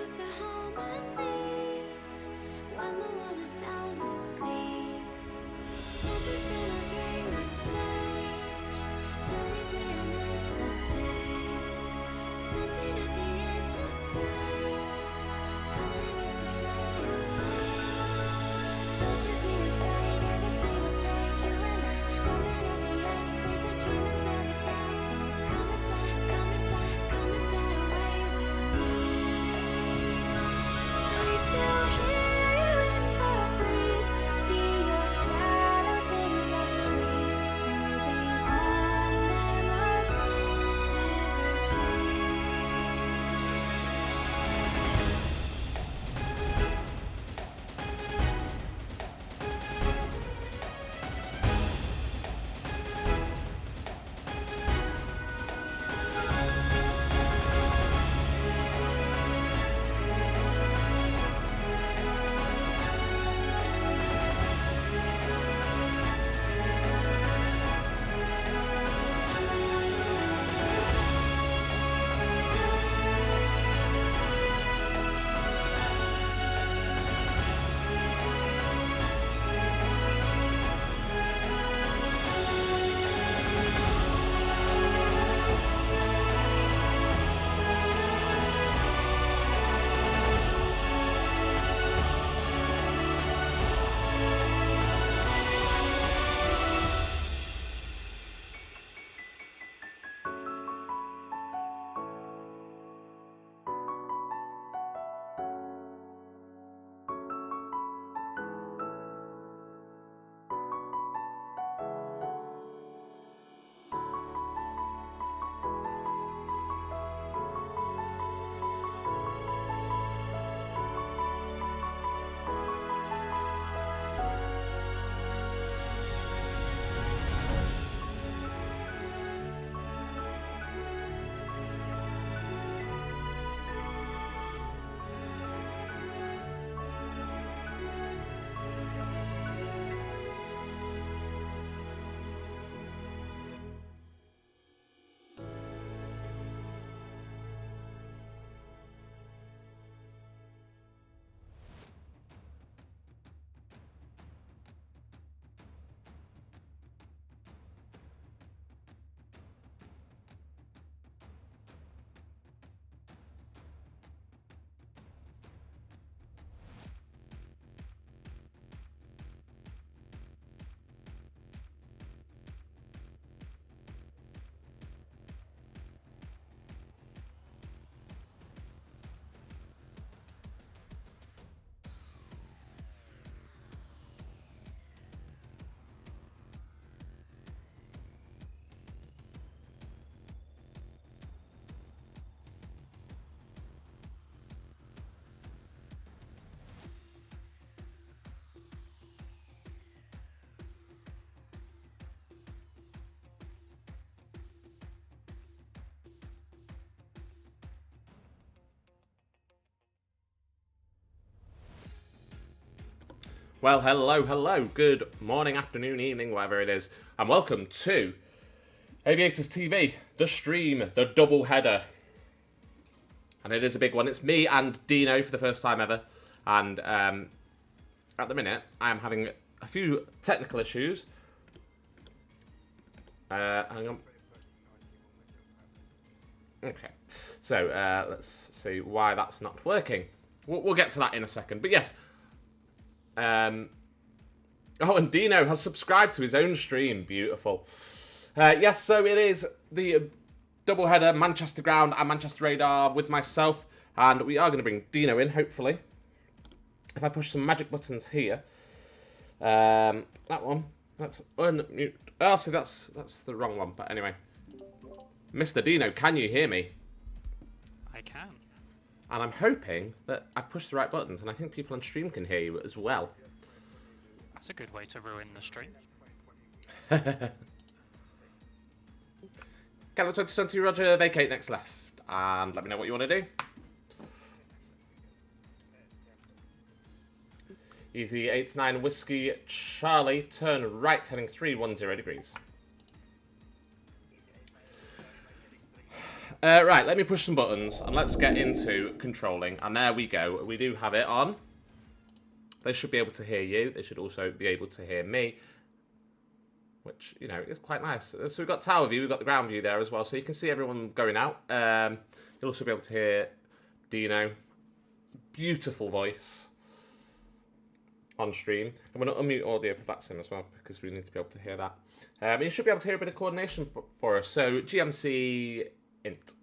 lose the harmony when the world is sound asleep. Something's gonna bring the change, journeys we are meant to take. Something at the edge of space, calling us to fly away. Don't you be afraid, everything will change. You and I, jumping at the edge, face the dream is never done. So come and fly, come and fly, come and fly away with me. I still hear you in the breeze, see your shadows in the trees, holding on memories never change. Well, hello, good morning, afternoon, evening, whatever it is, and welcome to Aviators TV, the stream, the double header. And it is a big one. It's me and Dino for the first time ever, and at the minute, I am having a few technical issues. Hang on. Okay, so let's see why that's not working. We'll get to that in a second, but yes. Oh, and Dino has subscribed to his own stream. Beautiful. Yes, so it is the doubleheader Manchester Ground and Manchester Radar with myself, and we are going to bring Dino in, hopefully. If I push some magic buttons here. That one. That's unmute. Oh, see, that's the wrong one, but anyway. Mr. Dino, can you hear me? I can. And I'm hoping that I've pushed the right buttons, and I think people on stream can hear you as well. That's a good way to ruin the stream. Calendar 2020, Roger, vacate next left, and let me know what you want to do. Easy 89 Whiskey Charlie, turn right, heading 310 degrees. Right, let me push some buttons and let's get into controlling. And there we go. We do have it on. They should be able to hear you. They should also be able to hear me, which, you know, is quite nice. So we've got tower view, we've got the ground view there as well, so you can see everyone going out. You'll also be able to hear Deano. It's a beautiful voice on stream. And we're not unmute audio for VATSIM as well, because we need to be able to hear that. You should be able to hear a bit of coordination for us. So GMC int.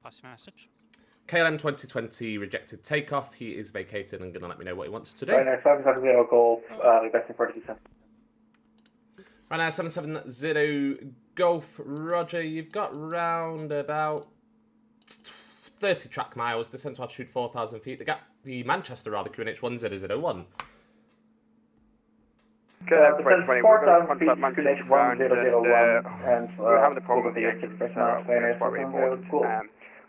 Pass your message. KLM 2020 rejected takeoff. He is vacated and going to let me know what he wants to do. Right now, 770 Golf, requesting 40%. Right now, 770 Golf. Roger, you've got round about 30 track miles. Descend to altitude 4,000 feet. The Manchester, rather, QNH 1001. Descend 4,000 feet, QNH 1001, and we're having a problem with the exit engine, personnel,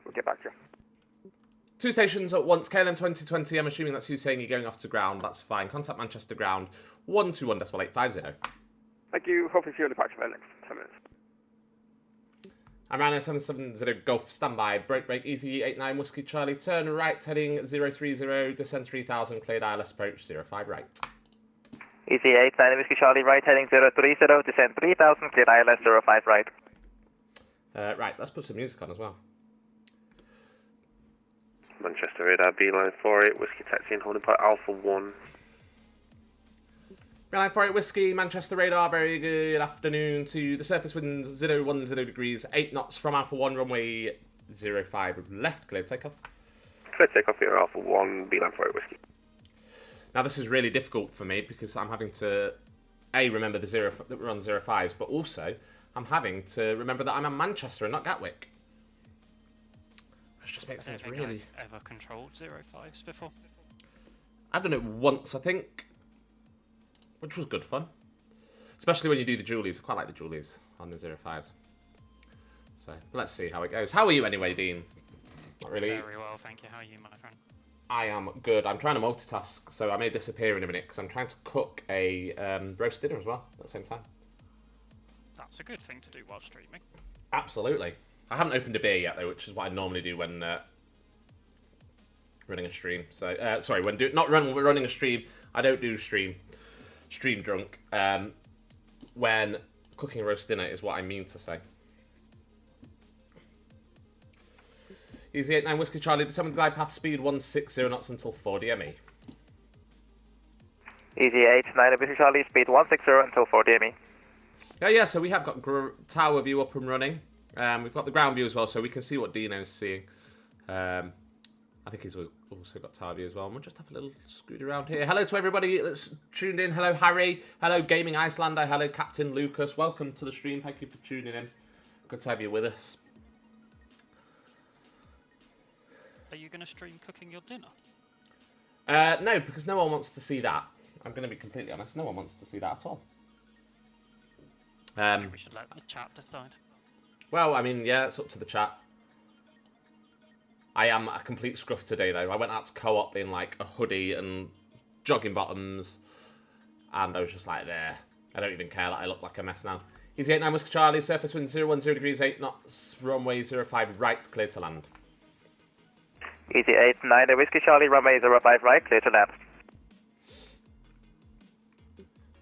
we'll get back to you. 2 stations at once. KLM 2020. I'm assuming that's you saying you're going off to ground. That's fine. Contact Manchester ground. 121.850. Thank you. Hopefully see you in the patch for the next 10 minutes. I'm Ryanair 770 Golf. Standby. Break. Easy 89 Whiskey Charlie. Turn right. Heading 030. Descend 3000. Cleared ILS approach 05 right. Easy 89 Whiskey Charlie. Right. Heading 030. Descend 3000. Cleared ILS 05 right. Right. Let's put some music on as well. Manchester radar, beeline 48, Whiskey taxi and holding point Alpha 1. Beeline 48 Whiskey, Manchester radar, very good afternoon to the surface winds 010 degrees, 8 knots from Alpha 1, runway 05 left, clear takeoff. Clear takeoff here, Alpha 1, beeline 48 Whiskey. Now this is really difficult for me because I'm having to, A, remember that we're on 05s, but also I'm having to remember that I'm in Manchester and not Gatwick. Which just makes things really... I've ever controlled 05s before. I've done it once, I think, which was good fun. Especially when you do the Julies. I quite like the Julies on the 05s. So, let's see how it goes. How are you anyway, Dean? Not really. Very well, thank you. How are you, my friend? I am good. I'm trying to multitask, so I may disappear in a minute because I'm trying to cook a roast dinner as well at the same time. That's a good thing to do while streaming. Absolutely. I haven't opened a beer yet, though, which is what I normally do when running a stream. So, sorry, when running a stream, I don't do stream drunk. When cooking a roast dinner is what I mean to say. Easy 89 Whiskey Charlie, December glide path speed 160 knots until 4 DME. Easy 89 Whiskey Charlie, speed 160 until 4 DME. Yeah, so we have got tower view up and running. We've got the ground view as well, so we can see what Deano's seeing. I think he's also got tower view as well. And we'll just have a little scoot around here. Hello to everybody that's tuned in. Hello, Harry. Hello, Gaming Icelander. Hello, Captain Lucas. Welcome to the stream. Thank you for tuning in. Good to have you with us. Are you going to stream cooking your dinner? No, because no one wants to see that. I'm going to be completely honest. No one wants to see that at all. We should let the chat decide. Well, I mean, yeah, it's up to the chat. I am a complete scruff today, though. I went out to co-op in, like, a hoodie and jogging bottoms, and I was just like, there. I don't even care that I look like a mess now. Easy 89 Whiskey Charlie, surface wind 010 degrees, 8 knots, runway 05 right, clear to land. Easy 89 Whiskey Charlie, runway 05 right, clear to land.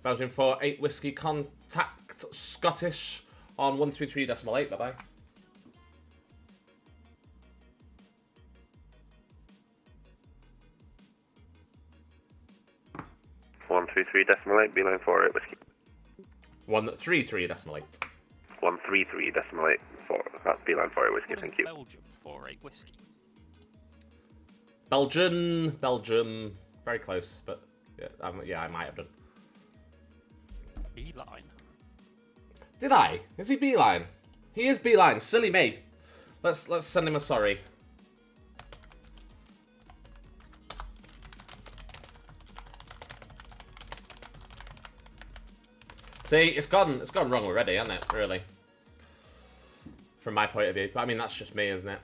Belgium 48 Whiskey, contact Scottish on 133.8, bye-bye. 133.8, beeline 48 Whiskey. 133.8. 133.8, that's beeline 48 Whiskey, thank you. Belgium 48 whiskey. Belgium, very close, but yeah, I might have done. Beeline. Did I? Is he beeline? He is beeline. Silly me. Let's send him a sorry. See, it's gone wrong already, hasn't it? Really. From my point of view. But I mean, that's just me, isn't it?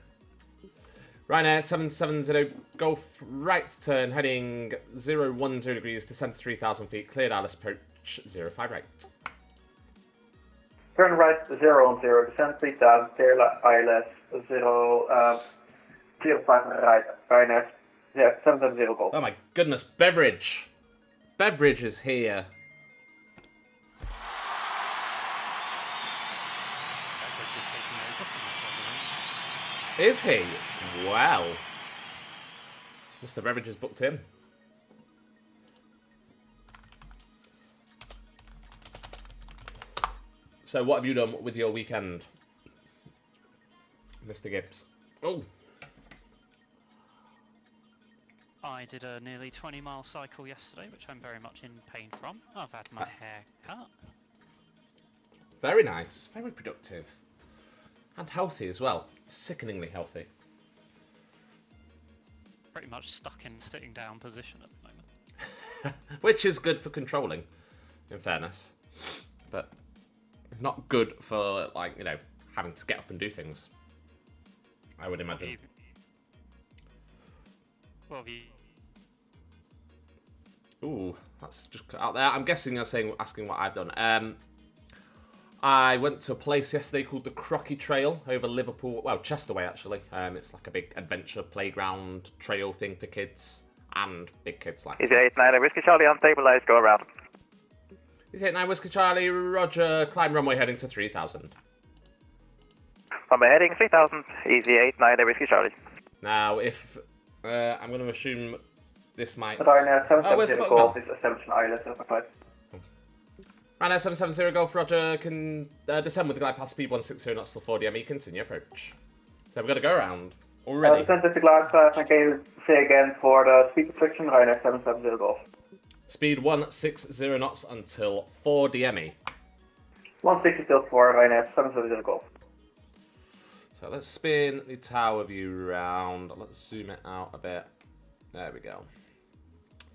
Ryanair 770 Golf right turn heading 010 degrees, descend to 3,000 feet, cleared ILS approach 05 right. turn right 0 on 0, descend 3000, clear ILS 05 right, Ryanair, yeah, 770 Golf. Oh my goodness, Beverage. Beverage is here. Beverage is taking over from us, I Is he? Wow. Mr. Beverage has booked in. So what have you done with your weekend, Mr. Gibbs? Oh. I did a nearly 20-mile cycle yesterday, which I'm very much in pain from. I've had my hair cut. Very nice. Very productive. And healthy as well. Sickeningly healthy. Pretty much stuck in sitting down position at the moment. Which is good for controlling, in fairness. But not good for, like, you know, having to get up and do things. I would imagine. Well, you... Ooh, that's just cut out there. I'm guessing you're asking what I've done. I went to a place yesterday called the Crocky Trail over Liverpool, well, Chester way actually. It's like a big adventure playground trail thing for kids and big kids like. Easy 89 Whiskey Charlie on stabilize, go around. Easy 89 Whiskey Charlie, Roger, climb runway heading to 3000. Runway heading 3000, Easy 89 Whiskey Charlie. Now, if I'm going to assume this might. Ryanair where's 770 the Golf is assumption ILS 05. Ryanair 770 Golf, Roger, can descend with the glide path speed 160 knots till 4DME, continue approach. So we've got to go around already. Descend with the glide path, and can you say again for the speed restriction, Ryanair 770 Golf? Speed 160 knots until 4DME. 160 till 4, Ryanair 770 Golf. So let's spin the Towerview round. Let's zoom it out a bit. There we go.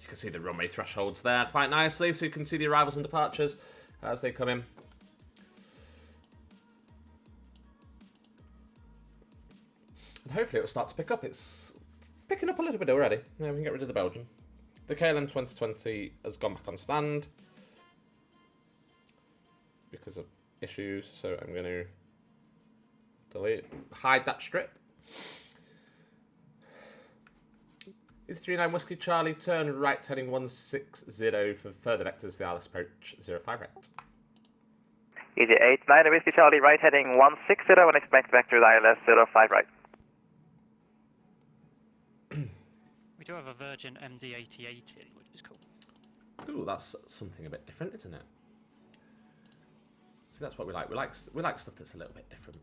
You can see the runway thresholds there quite nicely, so you can see the arrivals and departures as they come in. And hopefully it will start to pick up. It's picking up a little bit already. Yeah, we can get rid of the Belgian. The KLM 2020 has gone back on stand because of issues, so I'm going to hide that strip. Is 39 Whiskey Charlie, turn right heading 160 for further vectors for the Alice approach 05 right. Easy 89 Whiskey Charlie, right heading 160 and expect vector ILS 05 right. We do have a Virgin MD-8080, which is cool. Ooh, that's something a bit different, isn't it? See, that's what we like. We like stuff that's a little bit different.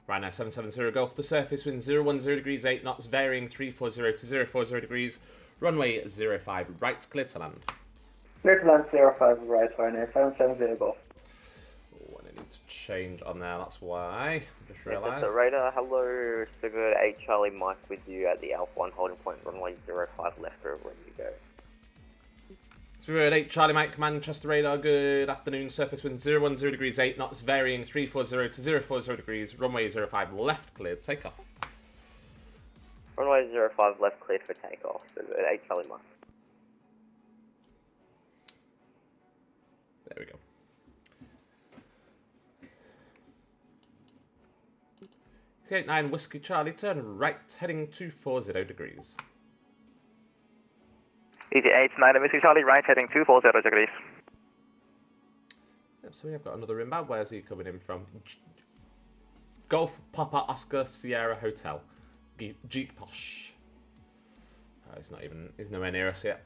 Ryanair 770 Golf, the surface wind 010 degrees 8 knots, varying 340 to 040 degrees, runway 05 right, clear to land. Clear to land 05 right, Ryanair 770 Golf. Oh, and I need to change on there, that's why. I just realised. Mr. Radar, hello, Cigarette 8 Charlie Mike with you at the Alpha 1 holding point, runway 05 left, ready to go. Spirit 8 Charlie Mike, Manchester Radar, good afternoon. Surface wind 010 degrees 8 knots, varying 340 to 040 degrees, runway 05 left, cleared, take off. Runway 05 left, cleared for takeoff, Cigarette 8 Charlie Mike. There we go. C89 Whiskey Charlie, turn right, heading 240 degrees. Easy 89 Whiskey Charlie, right heading 240 degrees. Yep, so we have got another inbound. Where's he coming in from? Golf Papa Oscar Sierra Hotel. Jeep Posh. Oh, he's nowhere near us yet.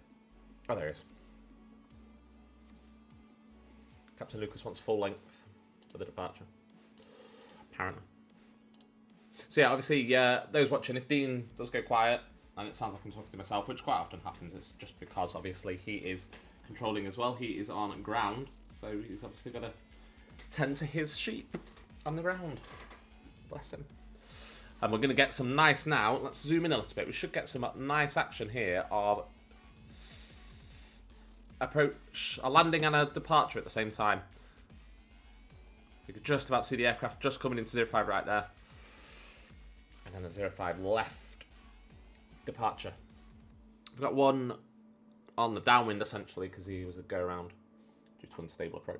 Oh, there he is. Captain Lucas wants full length for the departure. Apparently. So yeah, obviously, those watching, if Dean does go quiet, and it sounds like I'm talking to myself, which quite often happens, it's just because obviously he is controlling as well. He is on ground, so he's obviously got to tend to his sheep on the ground. Bless him. And we're going to get some nice now. Let's zoom in a little bit. We should get some nice action here of approach, a landing and a departure at the same time. You can just about see the aircraft just coming into 05 right there. And then a 05 left departure. We've got one on the downwind essentially because he was a go around due to unstable approach.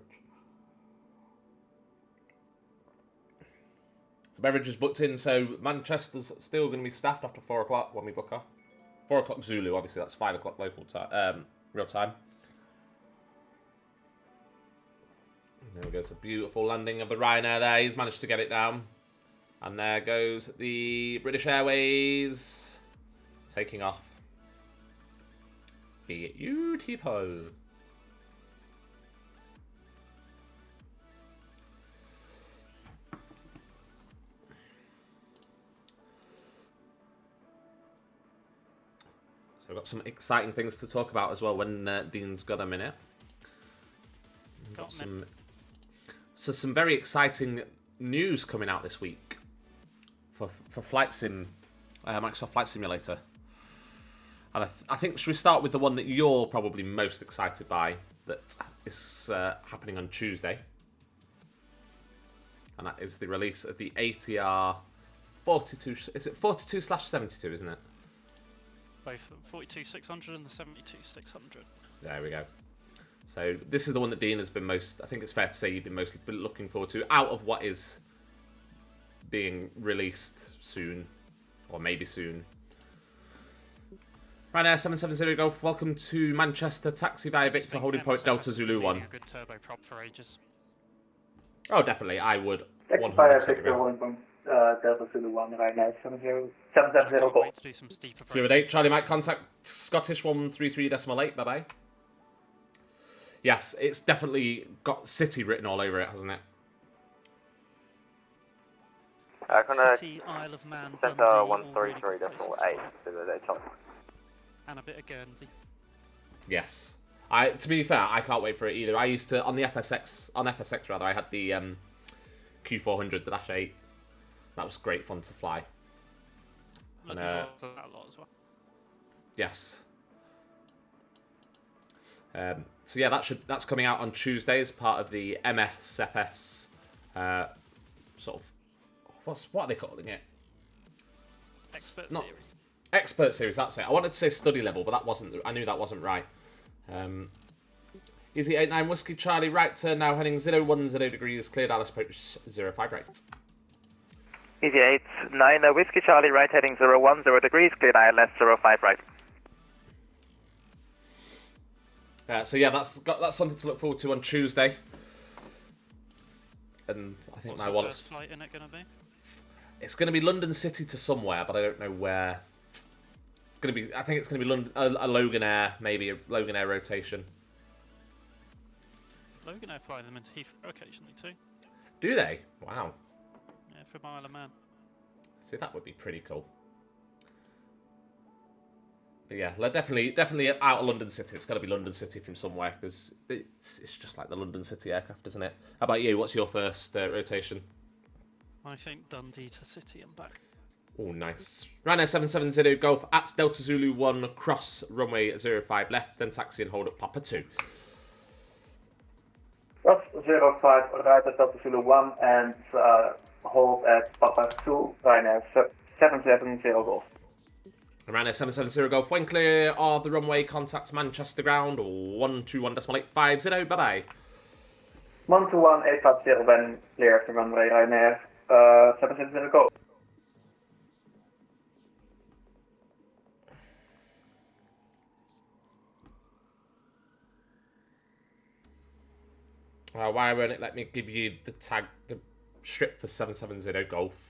So beverage is booked in, so Manchester's still going to be staffed after 4 o'clock when we book off. 4 o'clock Zulu, obviously that's 5 o'clock local time, real time. And there we go, it's a beautiful landing of the Ryanair there. He's managed to get it down. And there goes the British Airways taking off. Beautiful. So we've got some exciting things to talk about as well when Dean's got a minute. We've got some very exciting news coming out this week for Flight Sim, Microsoft Flight Simulator. And I think, should we start with the one that you're probably most excited by, that is happening on Tuesday? And that is the release of the ATR 42, is it 42/72, isn't it? Both the 42-600 and the 72-600. There we go. So this is the one that Dean has been most, I think it's fair to say you've been most looking forward to, out of what is being released soon, or maybe soon. Ryanair 770 Golf, welcome to Manchester, taxi via Victor, holding point Delta Zulu 1. A good turboprop for ages. Oh, definitely, I would. Taxi via 100% Victor, agree. holding point Delta Zulu 1, Ryanair 770 Golf. Wait to do some steeper Fluid 8, Charlie Mike, contact Scottish 133.8, bye-bye. Yes, it's definitely got City written all over it, hasn't it? City, Isle of Man, Centre Dundee, all really good 133.8 places. to the Charlie. And a bit of Guernsey. Yes. To be fair, I can't wait for it either. I used to, on FSX rather, I had the Q400, the Dash 8. That was great fun to fly. And, Looking forward to that a lot as well. yes. So yeah, that's coming out on Tuesday as part of the MSFS sort of, what are they calling it? Expert Not- series. Expert series, that's it. I wanted to say study level, but I knew that wasn't right. Easy 89 Whiskey Charlie, right turn now, heading 010 degrees, clear Dallas approach 05 right. Easy 89 Whiskey Charlie, right heading 010 degrees, clear ILS 05 right. So yeah, that's something to look forward to on Tuesday. And I think What's my the wallet's... first flight in it going to be? It's going to be London City to somewhere, but I don't know where. I think it's going to be London, a Logan Air, maybe a Logan Air rotation. Logan Air fly them into Heathrow occasionally too. Do they? Wow. Yeah, from Isle of Man. See, that would be pretty cool. But yeah, definitely out of London City. It's got to be London City from somewhere, because it's just like the London City aircraft, isn't it? How about you? What's your first rotation? I think Dundee to City and back. Oh, nice. Ryanair 770 Golf at Delta Zulu 1, cross runway 05 left, then taxi and hold at Papa 2. Cross 05, right at Delta Zulu 1 and hold at Papa 2, Ryanair 770 Golf. Ryanair 770 Golf, when clear of the runway, contact Manchester ground, 121.850, bye-bye. 121.850 when clear of the runway, Ryanair 770 Golf. Why won't it let me give you the strip for 770 Golf?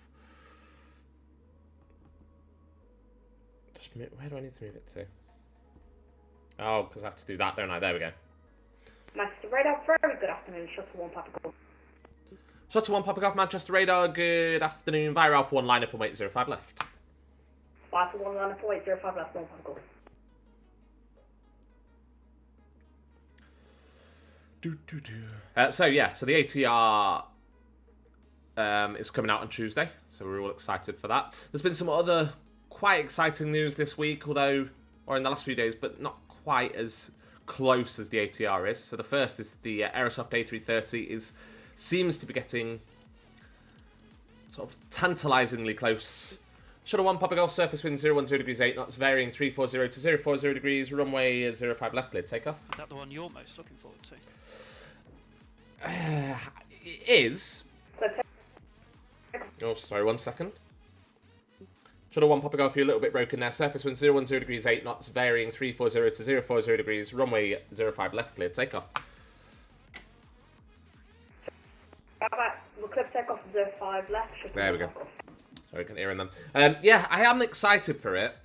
Where do I need to move it to? Oh, because I have to do that, don't I? There we go. Manchester Radar, very good afternoon, Shuttle 1 Papa Golf. Shuttle 1 Papa Golf, Manchester Radar, good afternoon. Via Alpha 1, line up on 805 left. Alpha 1 line up 805 left, 1 Papa Golf. So the ATR is coming out on Tuesday, so we're all excited for that. There's been some other quite exciting news this week, although, or in the last few days, but not quite as close as the ATR is. So the first is the Aerosoft A330 seems to be getting sort of tantalisingly close. Shuttle 1, Papa Golf, surface wind 010 degrees 8 knots, varying 340 to 040 degrees, runway 05 left clear, takeoff. Is that the one you're most looking forward to? It is. Oh, sorry, 1 second. Shuttle 1, Papa Golf, you're a little bit broken there. Surface wind 010 degrees 8 knots, varying 340 to 040 degrees, runway 05 left clear, takeoff. We'll clip take off 05 left. There we go. Sorry, I can hear them. Yeah, I am excited for it.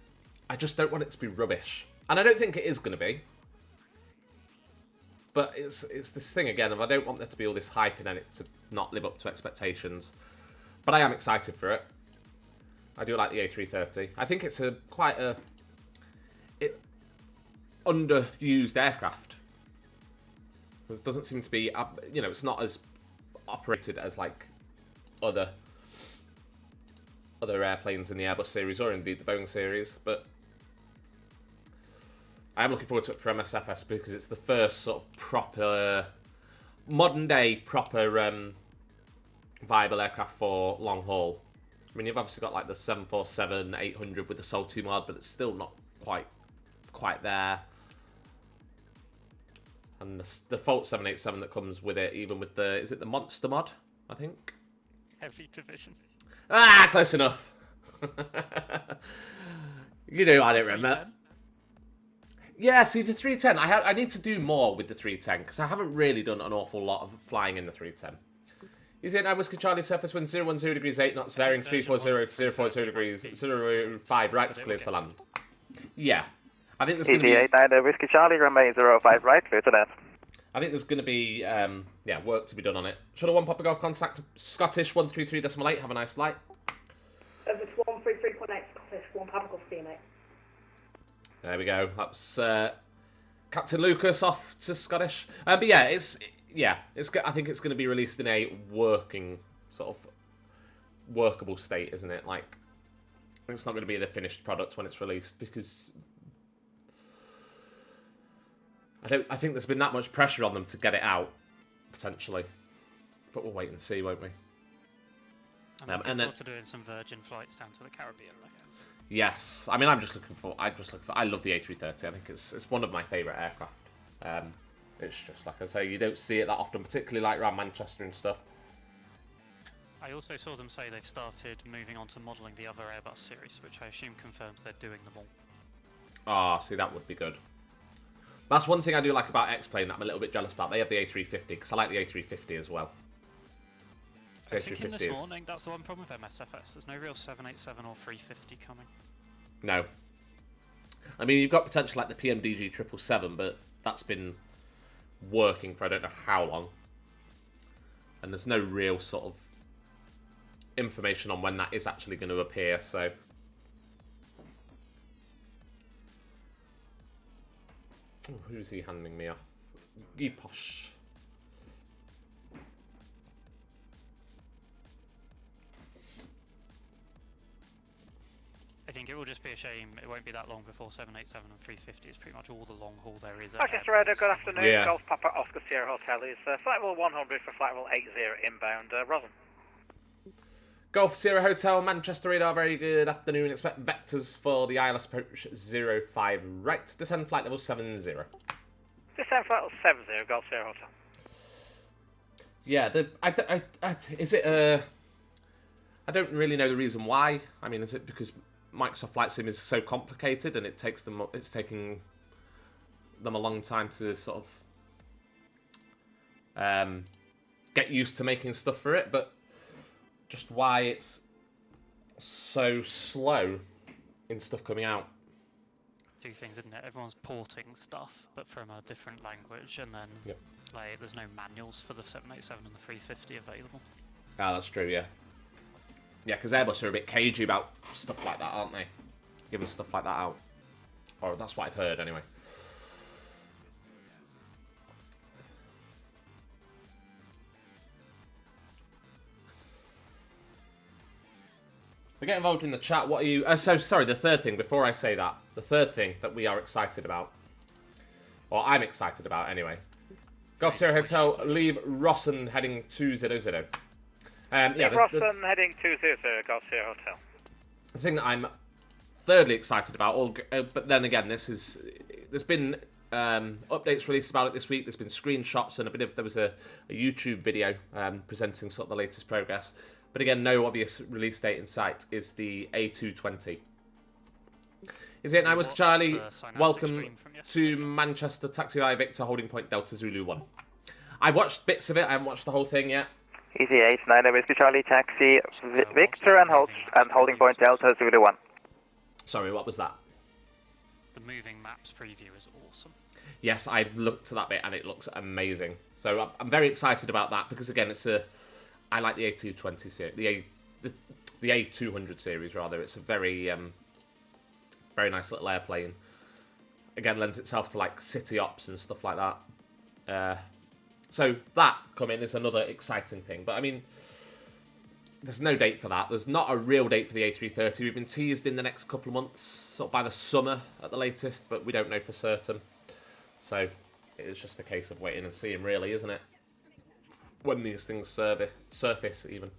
I just don't want it to be rubbish. And I don't think it is going to be. But it's this thing again of I don't want there to be all this hype in it to not live up to expectations. But I am excited for it. I do like the A330. I think it's quite a underused aircraft. It doesn't seem to be, it's not as operated as like other airplanes in the Airbus series or indeed the Boeing series, but I am looking forward to it for MSFS because it's the first sort of proper modern day viable aircraft for long haul. I mean, you've obviously got like the 747-800 with the salty mod, but it's still not quite there. And the Fault 787 that comes with it, even with is it the Monster mod, I think? Heavy division. Ah, close enough. You know, I don't remember. Yeah, see, the 310, I need to do more with the 310, because I haven't really done an awful lot of flying in the 310. Is it now Whiskey Charlie, surface wind 010 degrees 8 knots, varying 340 to 040 degrees, 05 right to clear to land. Yeah. I think there's going to be... ETA9 Whiskey Charlie, runway 05 right, clear to land. I think there's going to be, work to be done on it. Shuttle 1, Papa Golf, contact Scottish 133.8, have a nice flight. Over to 133.8 Scottish, 1 Papa Golf CMA. There we go. That's Captain Lucas off to Scottish. But yeah, I think it's going to be released in a workable state, isn't it? Like, it's not going to be the finished product when it's released because I think there's been that much pressure on them to get it out potentially. But we'll wait and see, won't we? I'm looking forward to doing some Virgin flights down to the Caribbean, I guess. Yes, I mean, I love the A330. I think it's one of my favourite aircraft. It's just, like I say, you don't see it that often, particularly like around Manchester and stuff. I also saw them say they've started moving on to modelling the other Airbus series, which I assume confirms they're doing them all. Ah, see, that would be good. That's one thing I do like about X-Plane that I'm a little bit jealous about. They have the A350, because I like the A350 as well. I think in this morning, that's the one problem with MSFS. There's no real 787 or 350 coming. No. I mean, you've got potential like the PMDG 777, but that's been working for I don't know how long. And there's no real sort of information on when that is actually going to appear, so... Oh, who's he handing me off? Giposh. I think it will just be a shame it won't be that long before 787 and 350 is pretty much all the long haul there is. Manchester Radar, good afternoon. Yeah. Golf Papa Oscar Sierra Hotel is flight level 100 for flight level 80 inbound. Roslyn. Golf Sierra Hotel, Manchester Radar, very good afternoon. Expect vectors for the ILS approach 05 right. Descend flight level 70. Descend flight level 70, Golf Sierra Hotel. Yeah, I don't really know the reason why. I mean, is it because Microsoft Flight Sim is so complicated and it's taking them a long time to sort of get used to making stuff for it, but just why it's so slow in stuff coming out. Two things, isn't it? Everyone's porting stuff, but from a different language, and then like there's no manuals for the 787 and the 350 available. Ah, that's true, yeah. Yeah, because Airbus are a bit cagey about stuff like that, aren't they? Giving stuff like that out. Or that's what I've heard, anyway. get involved in the chat. What are you... sorry, the third thing, before I say that. The third thing that we are excited about. Or I'm excited about, anyway. Golf Sierra Hotel, leave Rossen heading 200. Yeah, Rossen heading 200, Golf Sierra Hotel. The thing that I'm thirdly excited about, but then again, there's been updates released about it this week. There's been screenshots and there was a YouTube video presenting sort of the latest progress. But again, no obvious release date in sight. Is the A220. Is it 9 Whiskey Charlie? Welcome to Manchester Taxi I Victor holding point Delta Zulu 1. I've watched bits of it. I haven't watched the whole thing yet. Easy 8, 9 Whiskey Charlie Taxi Victor and holding point Delta Zulu 1. Sorry, what was that? The moving maps preview is awesome. Yes, I've looked at that bit and it looks amazing. So I'm very excited about that because again, I like the A220 series, the A200 series rather. It's a very very nice little airplane. Again, lends itself to like city ops and stuff like that. So that coming is another exciting thing. But I mean, there's no date for that. There's not a real date for the A330. We've been teased in the next couple of months, sort of by the summer at the latest, but we don't know for certain. So it's just a case of waiting and seeing, really, isn't it? When these things surface, even.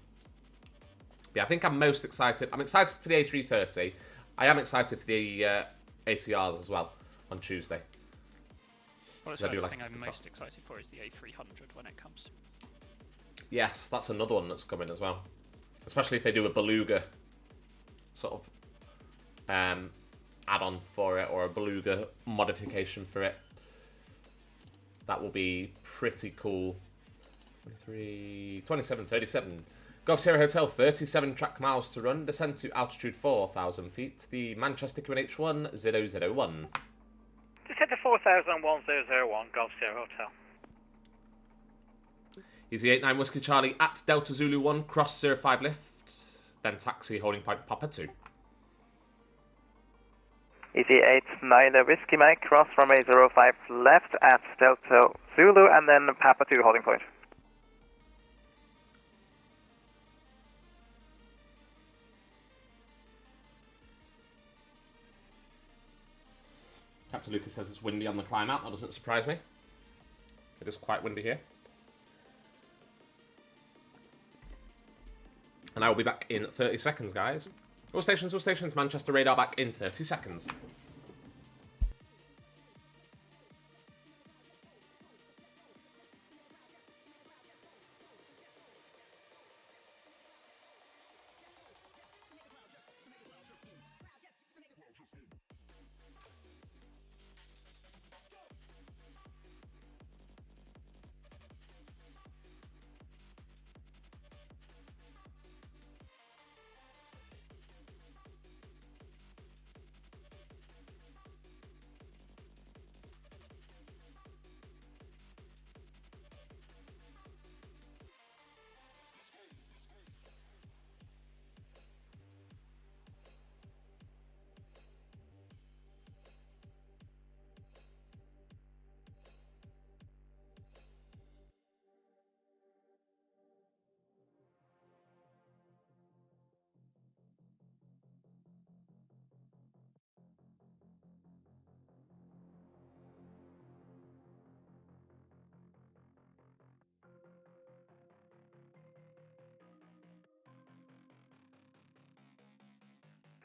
Yeah, I think I'm most excited. I'm excited for the A330. I am excited for the ATRs as well on Tuesday. Well, the thing I'm most excited for is the A300 when it comes. Yes, that's another one that's coming as well. Especially if they do a Beluga sort of add-on for it, or a Beluga modification for it. That will be pretty cool. 27, 37. Golf Sierra Hotel, 37 track miles to run. Descend to altitude 4,000 feet. The Manchester QNH1 001. Descend to 4,1001, Golf Sierra Hotel. Easy 89 Whiskey Charlie at Delta Zulu 1, cross 05 lift. Then taxi holding point Papa 2. Easy 89 Whiskey Mike, cross runway 05 left at Delta Zulu and then Papa 2 holding point. Captain Lucas says it's windy on the climb out. That doesn't surprise me. It is quite windy here. And I will be back in 30 seconds, guys. All stations, Manchester radar back in 30 seconds.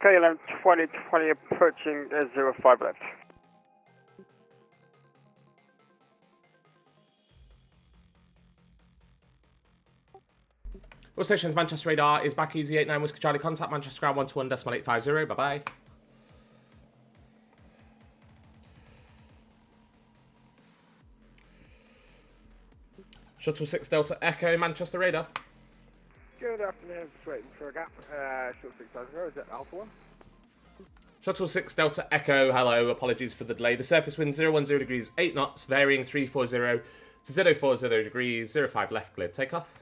KLM 2020 approaching 05 left. All stations, Manchester radar is back. Easy 89 Whiskey Charlie, contact Manchester ground 121.850. Bye bye. Shuttle 6 Delta Echo, Manchester radar. Good afternoon, just waiting for a gap. Shuttle 6,000, is that Alpha 1? Shuttle 6 Delta Echo, hello, apologies for the delay. The surface wind 010 degrees, 8 knots, varying 340 to 040 degrees, 05 left, cleared takeoff.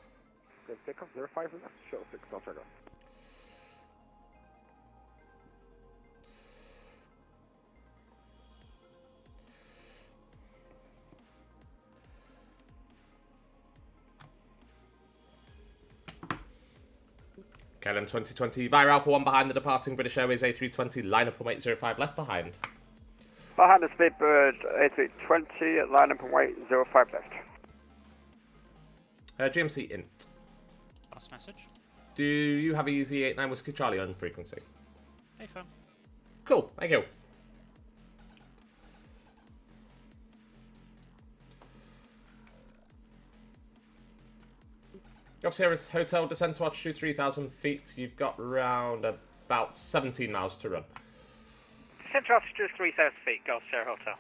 Good takeoff, 05 left, Shuttle 6 Delta Echo. KLM 2020 via Alpha 1 behind the departing British Airways A320, line up on weight 05 left behind. Behind the Speedbird A320, line up and wait 05 left. GMC int. Last message. Do you have Easy 89 Whiskey Charlie on frequency? Hey, phone. Cool, thank you. Obviously, hotel descent to altitude 3,000 feet. You've got around about 17 miles to run. Descent to altitude 3,000 feet, Golf Sierra Hotel.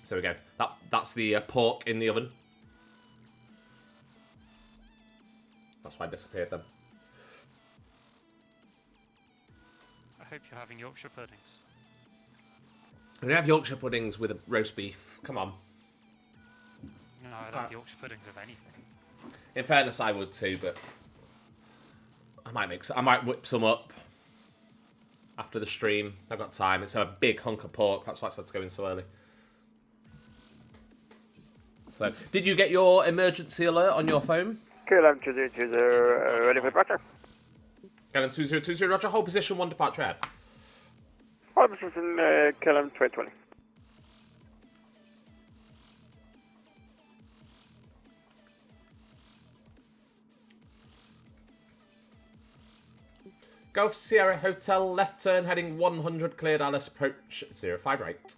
So we go. That's the pork in the oven. That's why I disappeared then. I hope you're having Yorkshire puddings. We don't have Yorkshire puddings with a roast beef. Come on. No, I don't have Yorkshire puddings of anything. In fairness, I would too, but I might whip some up after the stream. I've got time. It's a big hunk of pork. That's why I said to go in so early. So, did you get your emergency alert on your phone? KLM 2020, ready for departure. KLM 2020, roger. Hold position 1, departure ahead. Hold position KLM 2020. Golf Sierra Hotel, left turn, heading 100, cleared ILS, approach 05 right.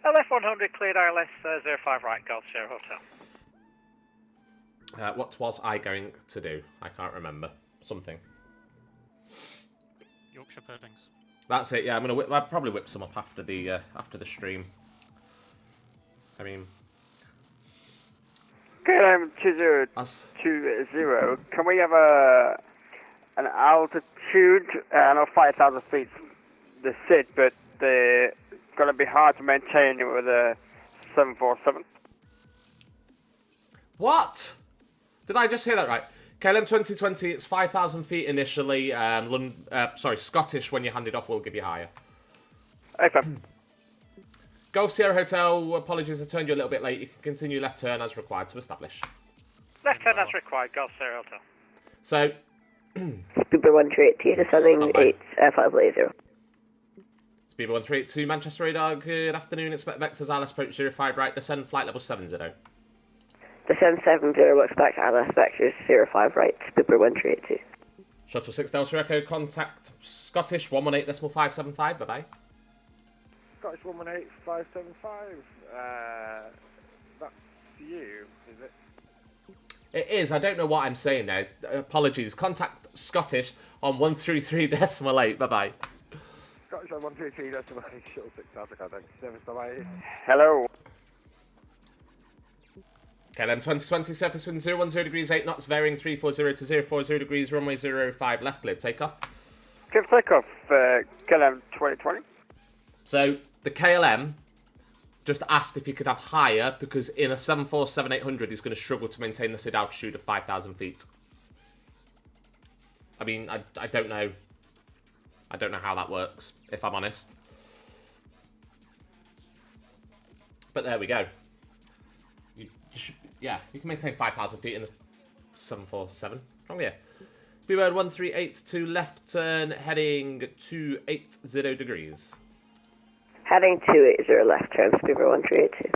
LF 100 cleared ILS 05 right, Golf Sierra Hotel. What was I going to do? I can't remember. Something. Yorkshire puddings. That's it. Yeah, I'll probably whip some up after the stream. I mean, KLM 2020, can we have an altitude? I know 5,000 feet the sit, but they're gonna be hard to maintain with a 747. what? Did I just hear that right? KLM 2020, it's 5,000 feet initially. Scottish when you hand it off will give you higher. Okay. Golf Sierra Hotel, apologies, I turned you a little bit late. You can continue left turn as required to establish. Left turn as required, Golf Sierra Hotel. So, Speedbird 138, descending 8580. Speedbird 138 Manchester radar, good afternoon. Expect vectors ILS approach 05 right, descend flight level 70. Descend 70, expect ILS vectors 05 right, Speedbird 138. Shuttle 6 Delta Echo, contact Scottish 118.575, bye-bye. Scottish 118.575. That's you, is it? It is, I don't know what I'm saying there. Apologies. Contact Scottish on 133.8, bye-bye. Scottish on 133, that's my shuttle 6 Africa, thanks. Service bye. Hello. KLM 2020, surface wind 010 degrees 8 knots, varying 340 to 040 degrees, runway 05 left, clear, take off. Clear take off, KLM 2020. So, the KLM just asked if he could have higher, because in a 747-800, he's going to struggle to maintain the SID altitude of 5,000 feet. I mean, I don't know. I don't know how that works, if I'm honest. But there we go. You can maintain 5,000 feet in a 747. Oh yeah. Beware 1382 left turn, heading 280 degrees. Heading 280 left turn, Speedbird 138.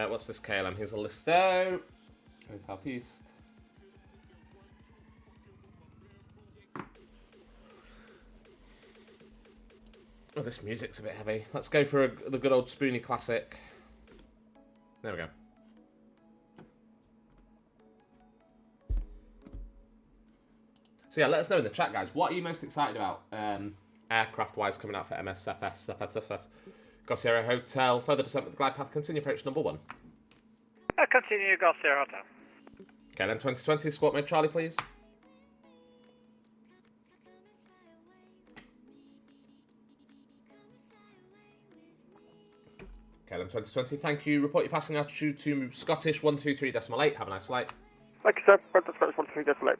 What's this KLM? Here's a list out. Going southeast. Oh, this music's a bit heavy. Let's go for the good old Spoonie classic. There we go. So yeah, let us know in the chat, guys. What are you most excited about, aircraft-wise, coming out for MSFS? Golf Sierra Hotel, further descent with the glide path, continue approach number 1. Continue, Golf Sierra Hotel. Okay, then 2020, squawk mode Charlie, please. Island 2020. Thank you. Report your passing altitude to Scottish 123.8. Have a nice flight. Thank you, sir. British Scottish 123.8.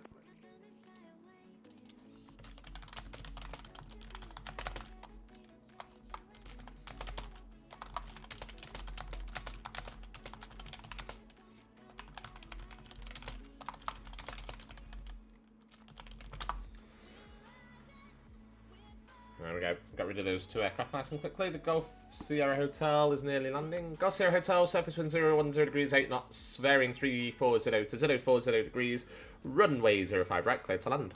There we go. Got rid of those 2 aircraft nice and quickly. The Gulf Sierra Hotel is nearly landing. Gulf Sierra Hotel, surface wind 010 degrees, 8 knots, varying 340 to 040 degrees. Runway 05 right, clear to land.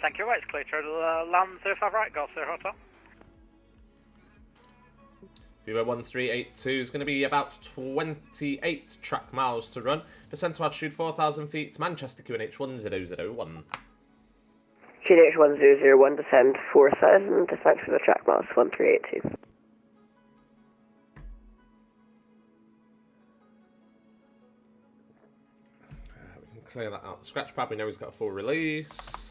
Thank you, right, it's clear to land 05 right, Gulf Sierra Hotel. Viva 1382 is going to be about 28 track miles to run. Descent to altitude 4,000 feet, Manchester QNH 1001. QNH 1001, descend 4,000, descent for the track miles 1382. We can clear that out. The scratch pad, we know he's got a full release.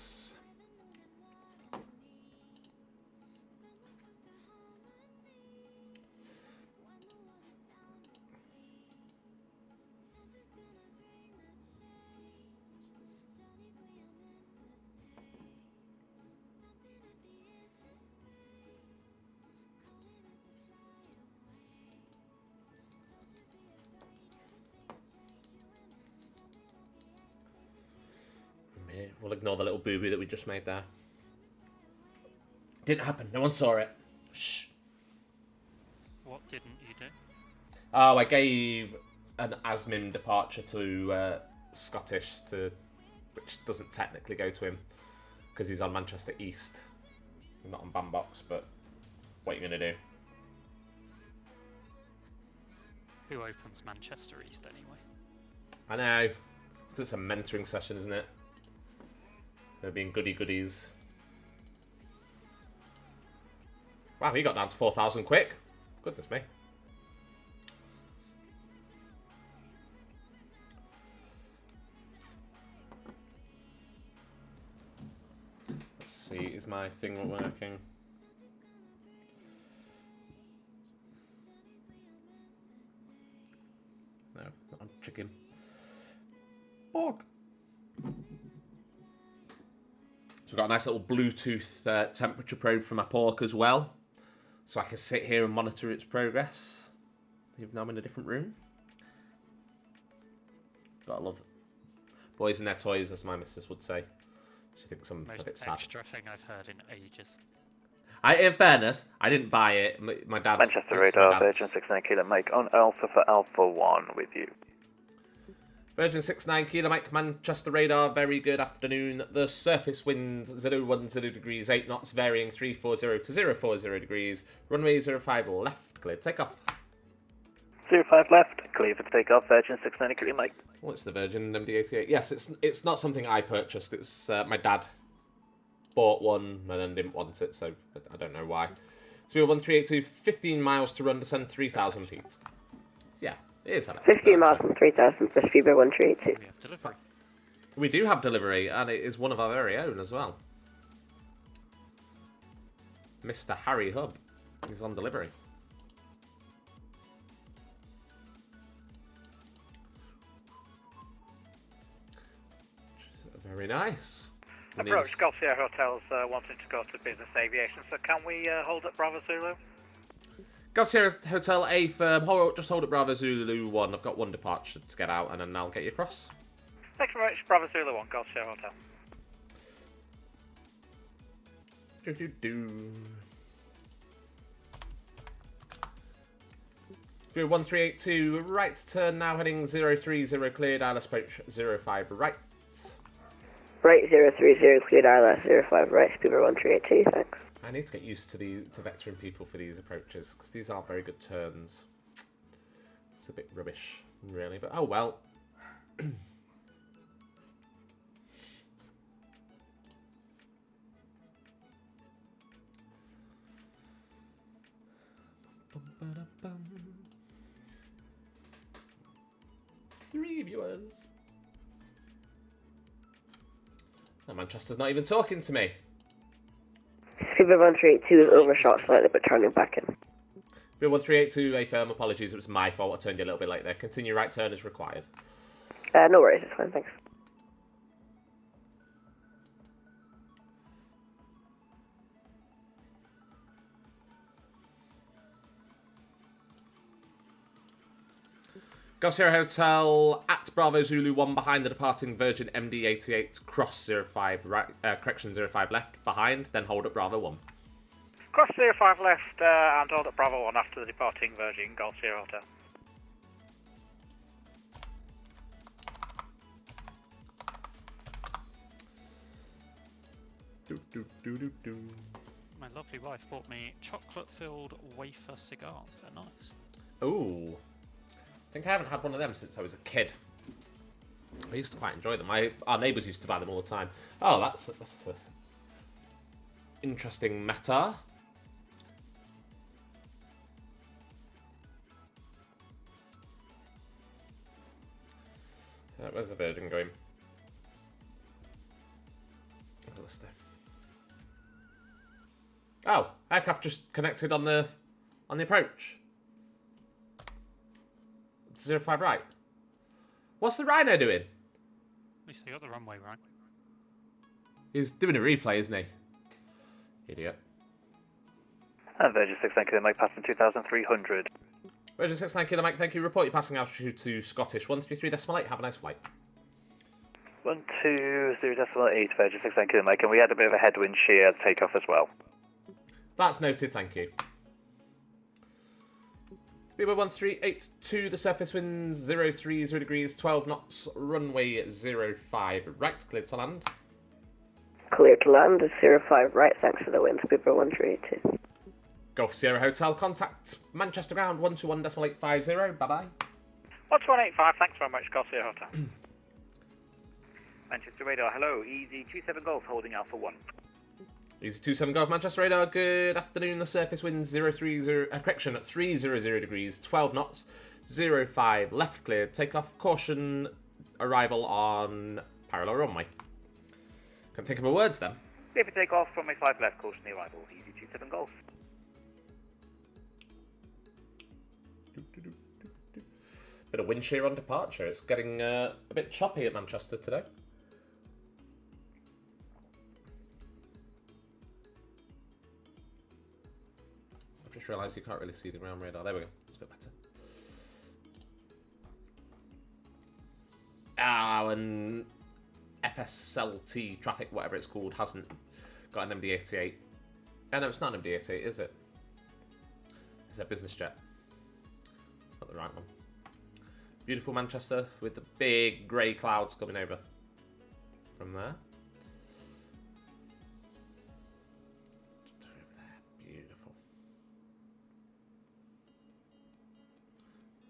We'll ignore the little boo-boo that we just made there. Didn't happen. No one saw it. Shh. What didn't you do? Oh, I gave an ASMIM departure to Scottish, which doesn't technically go to him because he's on Manchester East. He's not on Bandbox, but what are you going to do? Who opens Manchester East anyway? I know. It's a mentoring session, isn't it? They're being goody-goodies. Wow, he got down to 4,000 quick. Goodness me. Let's see, is my thing working? No, not on chicken. Pork. So I've got a nice little Bluetooth temperature probe for my pork as well. So I can sit here and monitor its progress. Even though I'm in a different room. Gotta love boys and their toys, as my missus would say. She thinks I'm a bit sad. Most extra thing I've heard in ages. In fairness, I didn't buy it. My dad... Manchester radar, Virgin 69 Kilo Mike on Alpha for Alpha 1 with you. Virgin 69 Kilo Mike, Manchester radar, very good afternoon. The surface winds 010 degrees, 8 knots, varying 340 to 040 degrees. Runway 05 left, clear takeoff. 05 left, clear for takeoff, Virgin 69 Kilo Mike. What's the Virgin MD-88? Yes, it's not something I purchased. It's my dad bought one and then didn't want it, so I don't know why. So we're 1382, 15 miles to run, descend 3,000 feet. Yeah. It is, 15 miles from 3,000 for Fever 1382. We have delivery. We do have delivery, and it is one of our very own as well. Mr. Harry Hub is on delivery. Very nice. Approach Gulf Sierra Hotels wanting to go to business aviation, so can we hold at Bravo Zulu? Gulf Sierra Hotel A firm. Just hold at Bravo Zulu 1. I've got one departure to get out, and then I'll get you across. Thanks very much, Bravo Zulu 1, Gulf Sierra Hotel. Through 1382, right turn now, heading 030, cleared, ILS approach 05 right. Right 030, cleared ILS 05 right, Speedbird 1382, thanks. I need to get used to vectoring people for these approaches, because these are very good turns. It's a bit rubbish, really, but oh well. Three viewers. Oh, Manchester's not even talking to me. Speedbird 1382 is overshot slightly, but turning back in. 1382, a firm apologies, it was my fault, I turned you a little bit late there. Continue right turn is required. No worries, it's fine, thanks. Golf Sierra Hotel at Bravo Zulu 1 behind the departing Virgin MD88, cross 05 right, correction 05 left behind, then hold at Bravo 1. Cross 05 left and hold at Bravo 1 after the departing Virgin Golf Sierra Hotel. My lovely wife bought me chocolate-filled wafer cigars. They're nice. Ooh. I think I haven't had one of them since I was a kid. I used to quite enjoy them. Our neighbours used to buy them all the time. Oh, that's a interesting meta. Where's the Virgin going? Where's the lister? Oh, aircraft just connected on the approach. 05 right. What's the Rhino doing? At least they got the runway right. He's doing a replay, isn't he? Idiot. And Virgin 69 Kilo Mike passing 2,300. Virgin 69 Kilo Mike, thank you. Report your passing altitude to Scottish 133.8. Have a nice flight. 120.8 Virgin 69 Kilo Mike, and we had a bit of a headwind shear at takeoff as well. That's noted, thank you. Speedway 1382, the surface winds 030 degrees, 12 knots, runway 05 right, cleared to land. Clear to land is 05 right, thanks for the wind, Speedway 1382. Golf Sierra Hotel, contact Manchester ground 121.850, bye-bye. 12185, thanks very much, Golf Sierra Hotel. Manchester radar, hello, easy 27 Golf holding Alpha 1. Easy 27 Golf, Manchester radar, good afternoon. The surface wind 300 degrees, 12 knots, 05 left cleared, takeoff, caution, arrival on parallel runway. Can't think of my words then. Clear for takeoff, runway 5 left, caution the arrival, easy 27 Golf. Bit of wind shear on departure. It's getting a bit choppy at Manchester today. I've just realised you can't really see the ground radar. There we go. It's a bit better. And FSLT traffic, whatever it's called, hasn't got an MD88. Oh, no, it's not an MD88, is it? It's a business jet. It's not the right one. Beautiful Manchester with the big grey clouds coming over from there. Over there, beautiful.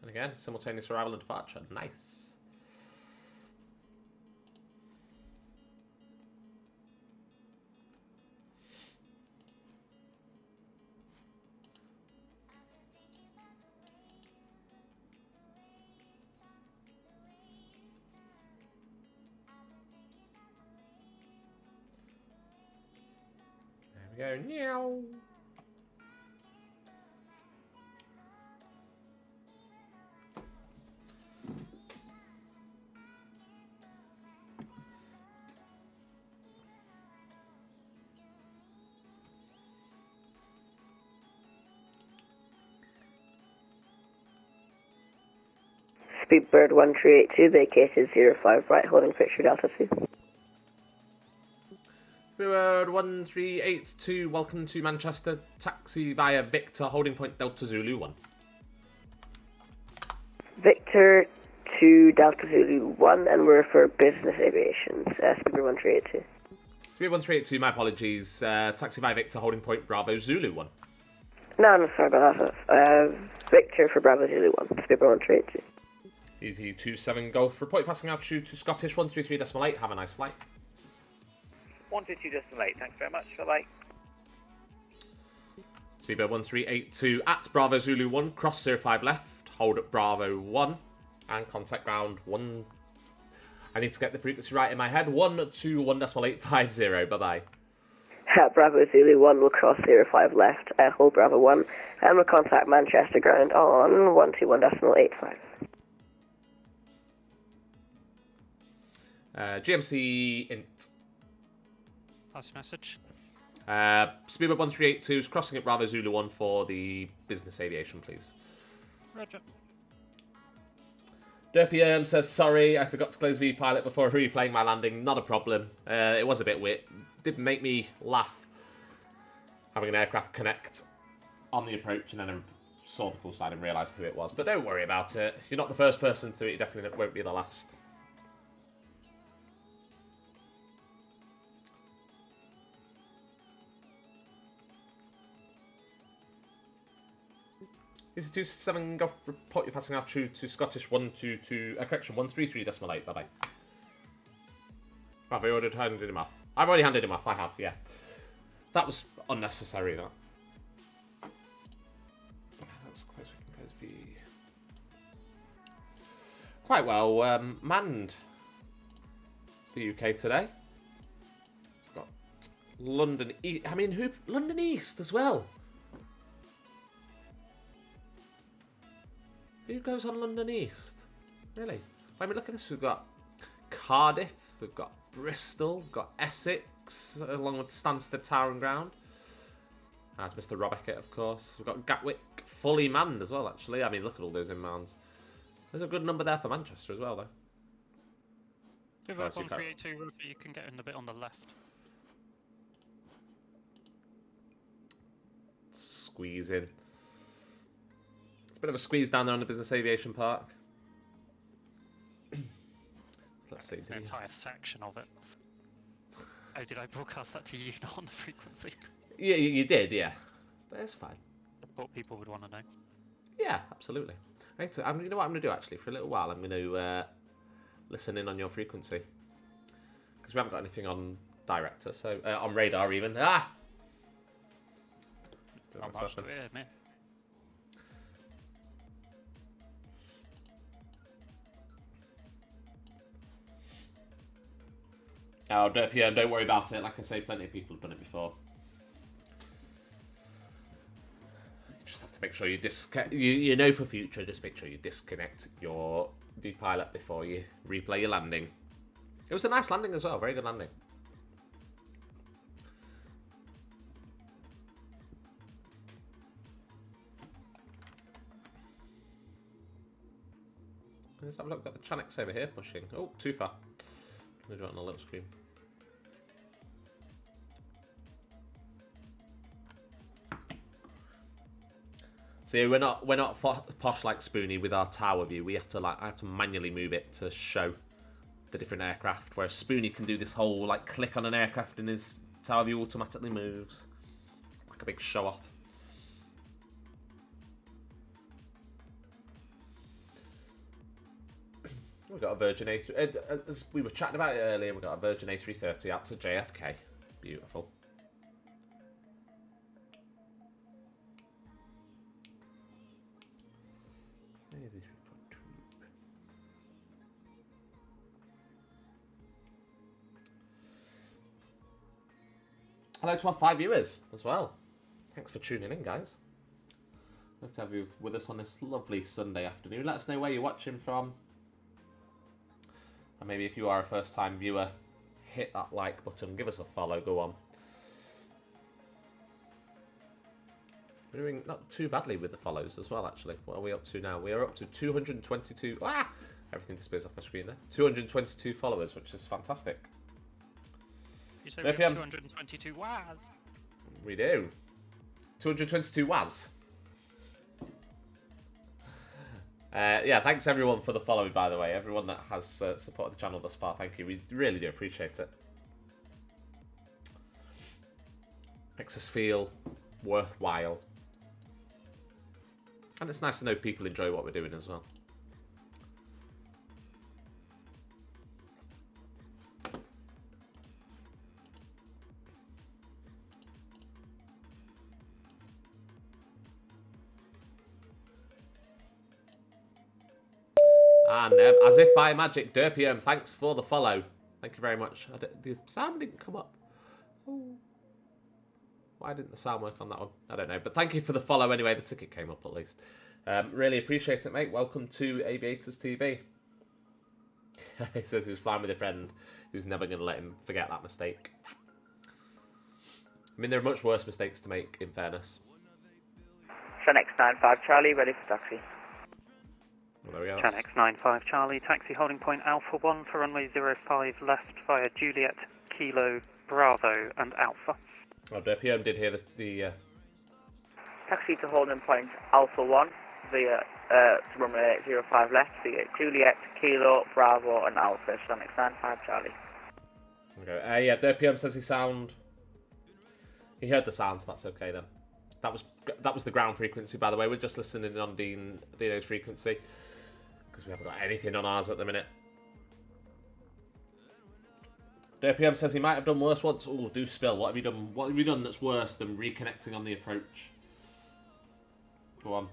And again, simultaneous arrival and departure. Nice. There we go. Meow. Speedbird 1382, vacated 05 right, holding fixture Delta 2. Speedbird 1382, welcome to Manchester. Taxi via Victor, holding point Delta Zulu 1. Victor to Delta Zulu 1, and we're for business aviation. Speedbird 1382. Speedbird 1382, my apologies. Taxi via Victor, holding point Bravo Zulu 1. No, sorry about that. Victor for Bravo Zulu 1, Speedbird 1382. Easy 27 Golf. Report your passing altitude to Scottish 133.8. Have a nice flight. 122.8, thanks very much, bye-bye. Speedbird 1382 at Bravo Zulu 1, cross 05 left, hold at Bravo 1, and contact ground 1. I need to get the frequency right in my head. 121.850, bye-bye. Bravo Zulu 1 will cross 05 left, hold Bravo 1, and will contact Manchester ground on 121.85. GMC int. Pass message. Speedboat 1382 is crossing at Bravo Zulu 1 for the business aviation, please. Roger. Derpy says, sorry, I forgot to close VPilot before replaying my landing. Not a problem. It was a bit weird. Did make me laugh having an aircraft connect on the approach, and then I saw the call sign and realised who it was. But don't worry about it. You're not the first person to it. You definitely won't be the last. Is it 267 Golf report you're passing out true to Scottish 122, correction, 133.8, bye-bye. Have I already handed him off? I've already handed him off, I have, yeah. That was unnecessary, that. That's close, we can close V. Quite well manned, the UK today. Got London East, London East as well. Who goes on London East? Really? I mean, look at this. We've got Cardiff, we've got Bristol, we've got Essex, along with Stansted Tower and Ground. That's Mr. Robeckett, of course. We've got Gatwick fully manned as well, actually. I mean, look at all those inbounds. There's a good number there for Manchester as well, though. If that's 1382, you can get in the bit on the left. Squeeze in. It's a bit of a squeeze down there on the business aviation park. Let's see. An entire section of it. Oh, did I broadcast that to you, not on the frequency? Yeah, you did, yeah. But it's fine. I thought people would want to know. Yeah, absolutely. Right, so you know what I'm going to do, actually? For a little while, I'm going to listen in on your frequency. Because we haven't got anything on director, so... on radar, even. Ah! Not much to hear, man. Oh, Derpy, don't worry about it. Like I say, plenty of people have done it before. You just have to make sure you you know for future, just make sure you disconnect your VPilot before you replay your landing. It was a nice landing as well, very good landing. Let's have a look. Got the Chanex over here pushing. Oh, too far. I'm going to do it on a little screen. See, we're not posh like Spoonie with our Towerview. We have to I have to manually move it to show the different aircraft. Whereas Spoonie can do this whole like click on an aircraft and his Towerview automatically moves like a big show off. We've got a Virgin A3, as we were chatting about it earlier, we've got a Virgin A330 out to JFK. Beautiful. Hello to our 5 viewers as well. Thanks for tuning in, guys. Nice to have you with us on this lovely Sunday afternoon. Let us know where you're watching from. And maybe if you are a first-time viewer, hit that like button, give us a follow, go on. We're doing not too badly with the follows as well, actually. What are we up to now? We are up to 222... Ah! Everything disappears off my screen there. 222 followers, which is fantastic. You say we have 222 WAS? We do. 222 WAS. Yeah, thanks everyone for the follow, by the way. Everyone that has supported the channel thus far, thank you. We really do appreciate it. Makes us feel worthwhile. And it's nice to know people enjoy what we're doing as well. And as if by magic, Derpium, thanks for the follow. Thank you very much. The sound didn't come up. Oh. Why didn't the sound work on that one? I don't know. But thank you for the follow anyway. The ticket came up at least. Really appreciate it, mate. Welcome to Aviators TV. He says he was flying with a friend who's never going to let him forget that mistake. I mean, there are much worse mistakes to make, in fairness. X95 Charlie, ready for taxi. Well, there we go. X95 Charlie, taxi holding point Alpha 1 for runway 05 left via Juliet, Kilo, Bravo and Alpha. Oh, the PM did hear the Taxi to holding point Alpha 1 via to runway 05 left via Juliet, Kilo, Bravo and Alpha. X95 Charlie. Okay. Yeah, the PM says he heard the sound, so that's okay then. That was the ground frequency, by the way. We're just listening on Dino's frequency because we haven't got anything on ours at the minute. DPM says he might have done worse once. Oh, do spill. What have you done? What have you done that's worse than reconnecting on the approach? Go on.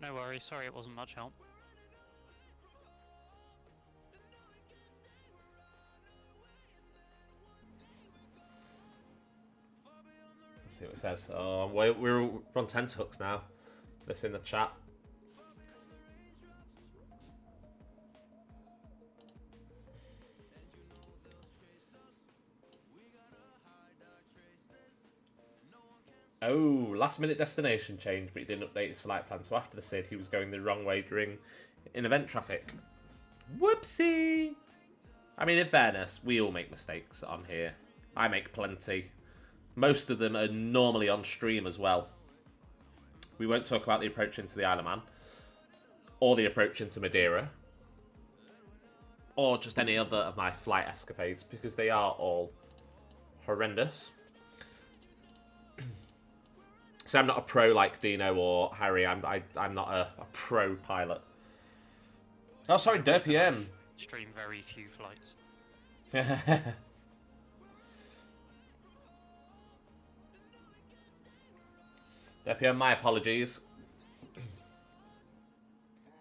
No worries, sorry it wasn't much help. Let's see what it says. Oh, we're on tenterhooks now. This in the chat. Oh, last minute destination change, but he didn't update his flight plan. So after the SID, he was going the wrong way in event traffic. Whoopsie! I mean, in fairness, we all make mistakes on here. I make plenty. Most of them are normally on stream as well. We won't talk about the approach into the Isle of Man, or the approach into Madeira, or just any other of my flight escapades, because they are all horrendous. So I'm not a pro like Dino or Harry. I'm not a pro pilot. Oh, sorry, DPM. Stream very few flights. DPM, my apologies.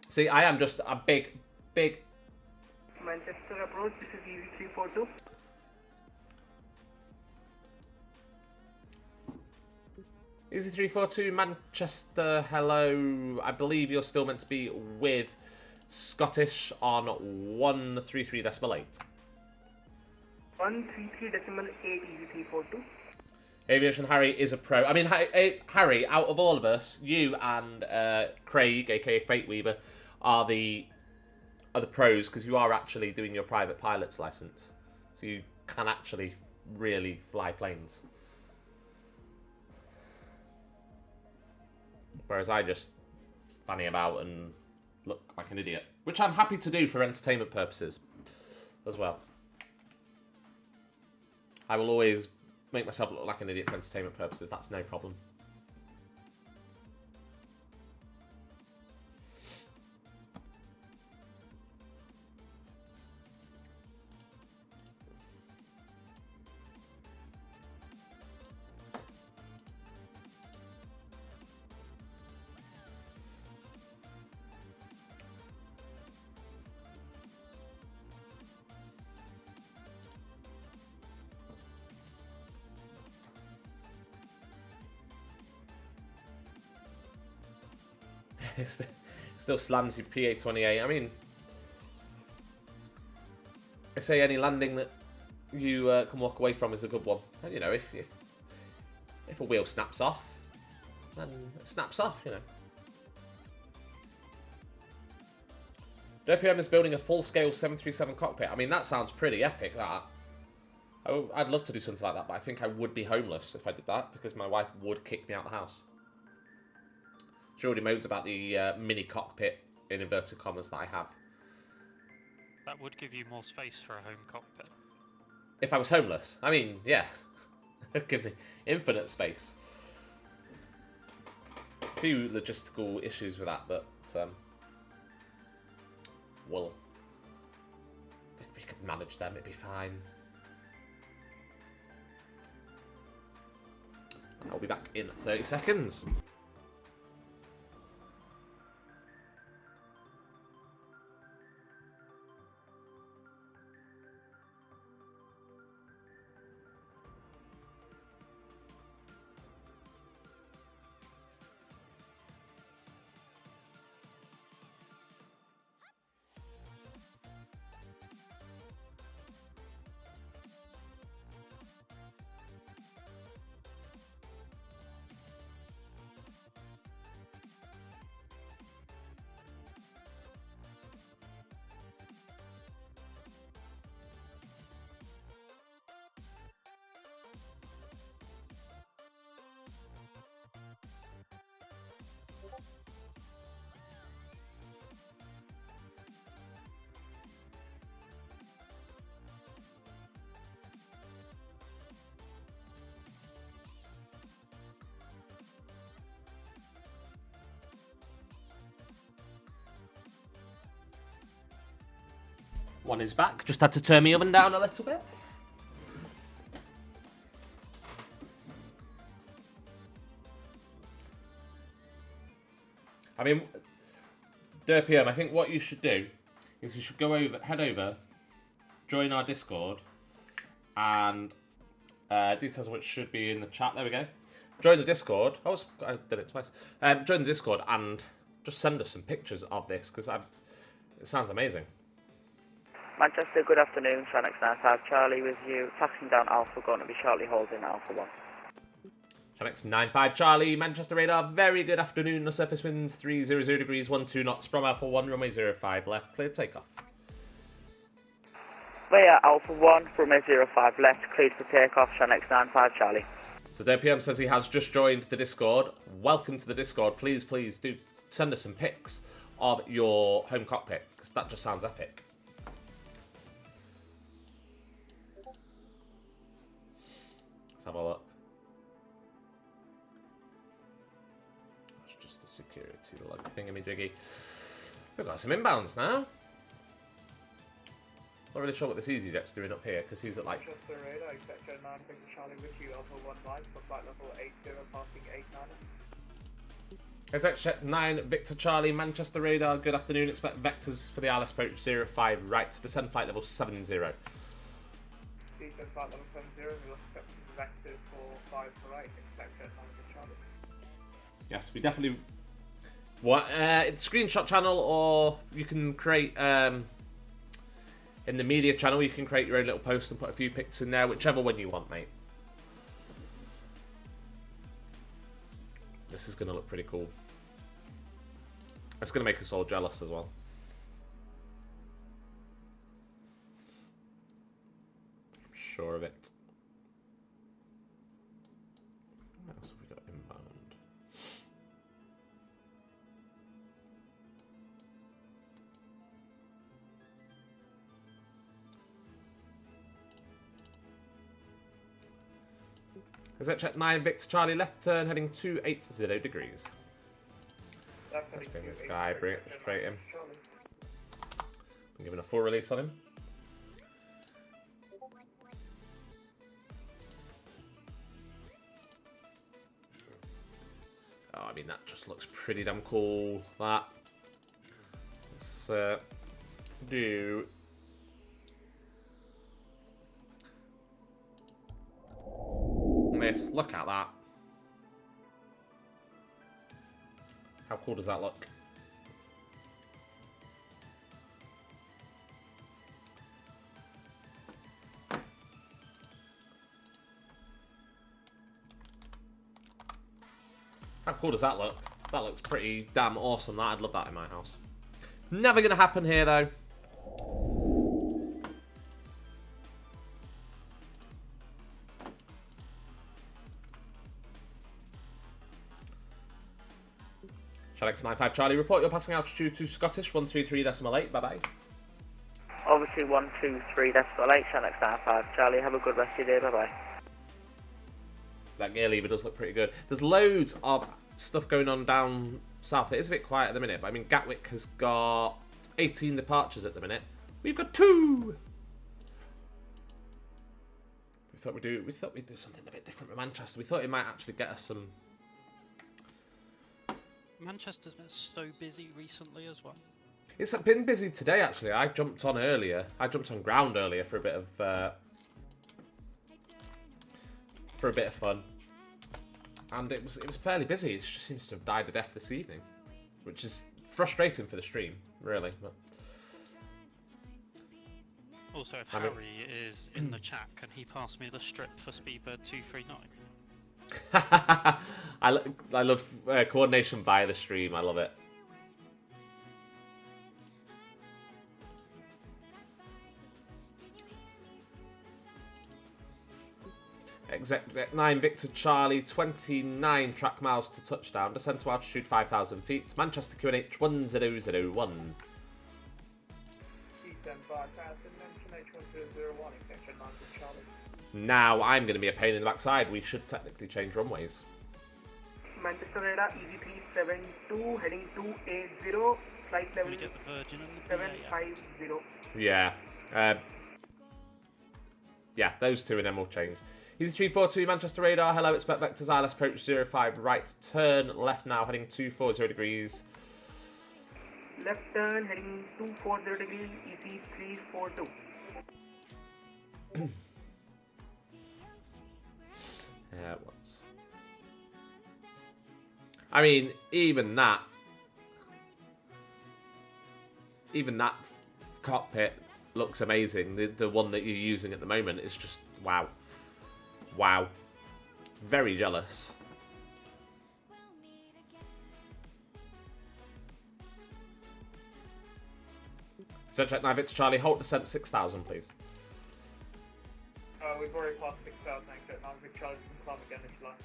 See, I am just a big... Manchester approach, this is EV342. Easy 342 Manchester, hello. I believe you're still meant to be with Scottish on 133.8. 133.8 Easy 342. Aviation Harry is a pro. I mean, Harry, out of all of us, you and Craig, aka Fate Weaver, are the pros because you are actually doing your private pilot's license, so you can actually really fly planes. Whereas I just fanny about and look like an idiot, which I'm happy to do for entertainment purposes as well. I will always make myself look like an idiot for entertainment purposes. That's no problem. Still slams your PA-28. I mean, I say any landing that you can walk away from is a good one. And, you know, if a wheel snaps off, then it snaps off, you know. DPM is building a full-scale 737 cockpit. I mean, that sounds pretty epic, that. I'd love to do something like that, but I think I would be homeless if I did that, because my wife would kick me out of the house. She already moans about the mini cockpit, in inverted commas, that I have. That would give you more space for a home cockpit. If I was homeless. I mean, yeah. It'd give me infinite space. A few logistical issues with that, but... well... we could manage them, it'd be fine. And I'll be back in 30 seconds. One is back. Just had to turn my oven down a little bit. I mean, DPM, I think what you should do is you should head over, join our Discord, and details of which should be in the chat. There we go. Join the Discord. I did it twice. Join the Discord and just send us some pictures of this because it sounds amazing. Manchester, good afternoon. Tranix 95 Charlie with you. Taxing down Alpha, going to be shortly holding Alpha 1. Tranix 95 Charlie, Manchester radar. Very good afternoon. The surface winds 300 degrees, 12 knots from Alpha 1, runway 05 left. Cleared takeoff. Via Alpha 1, runway 05 left. Cleared for takeoff. Tranix 95 Charlie. So DPM says he has just joined the Discord. Welcome to the Discord. Please do send us some pics of your home cockpit because that just sounds epic. Let's have a look. It's just a security log thingamajiggy. We've got some inbounds now. Not really sure what this EasyJet's doing up here because he's at like. Manchester radar, sector 9, Victor Charlie with you, Alpha 1 line for flight level 80, passing 89. Exec 9, Victor Charlie, Manchester radar. Good afternoon. Expect vectors for the ILS approach 05 right. Descend flight level 70. Descend flight level 70, we'll expect vectors for 5 right, expect 9 Victor Charlie. Yes, we definitely. What? It's screenshot channel, or you can create in the media channel. You can create your own little post and put a few pics in there, whichever one you want, mate. This is gonna look pretty cool. It's gonna make us all jealous as well. I'm sure of it. What else have we got inbound? Is that check 9 Victor Charlie left turn heading 280 degrees. Let's bring this guy, bring it straight in. I'm giving a full release on him. Oh, I mean, that just looks pretty damn cool, that. Let's do... this. Look at that. How cool does that look? How cool does that look? That looks pretty damn awesome. I'd love that in my house. Never gonna happen here though. X95 Charlie, report your passing altitude to Scottish 123.8. Bye bye. Obviously 123.8, Channel X95 Charlie. Have a good rest of your day. Bye bye. That gear lever does look pretty good. There's loads of stuff going on down south. It is a bit quiet at the minute, but I mean Gatwick has got 18 departures at the minute. We've got 2. We thought we'd do something a bit different with Manchester. We thought it might actually get us some. Manchester's been so busy recently as well. It's been busy today, actually. I jumped on ground earlier for a bit of fun, and it was fairly busy. It just seems to have died a death this evening, which is frustrating for the stream, really. But also, if Harry is in the chat, can he pass me the strip for Speedbird 239? I love coordination via the stream. I love it. Exec 9 Victor Charlie, 29 track miles to touchdown. Descent to altitude 5,000 feet. Manchester QNH 1001. Now I'm going to be a pain in the backside. We should technically change runways. Manchester radar EV372 heading 280, flight level 750. Yeah, Yeah, those two and then we'll change. Easy 342 Manchester radar. Hello, expect vectors ILS approach 05 right. Turn left now, heading 240 degrees. Left turn, heading 240 degrees, EC 342. Yeah, once. I mean, even that cockpit looks amazing. The one that you're using at the moment is just wow. Wow. Very jealous. Subject 9 Victor Charlie, hold descent 6,000, please. We've already passed 6,000, except now Victor Charlie can climb again if you like.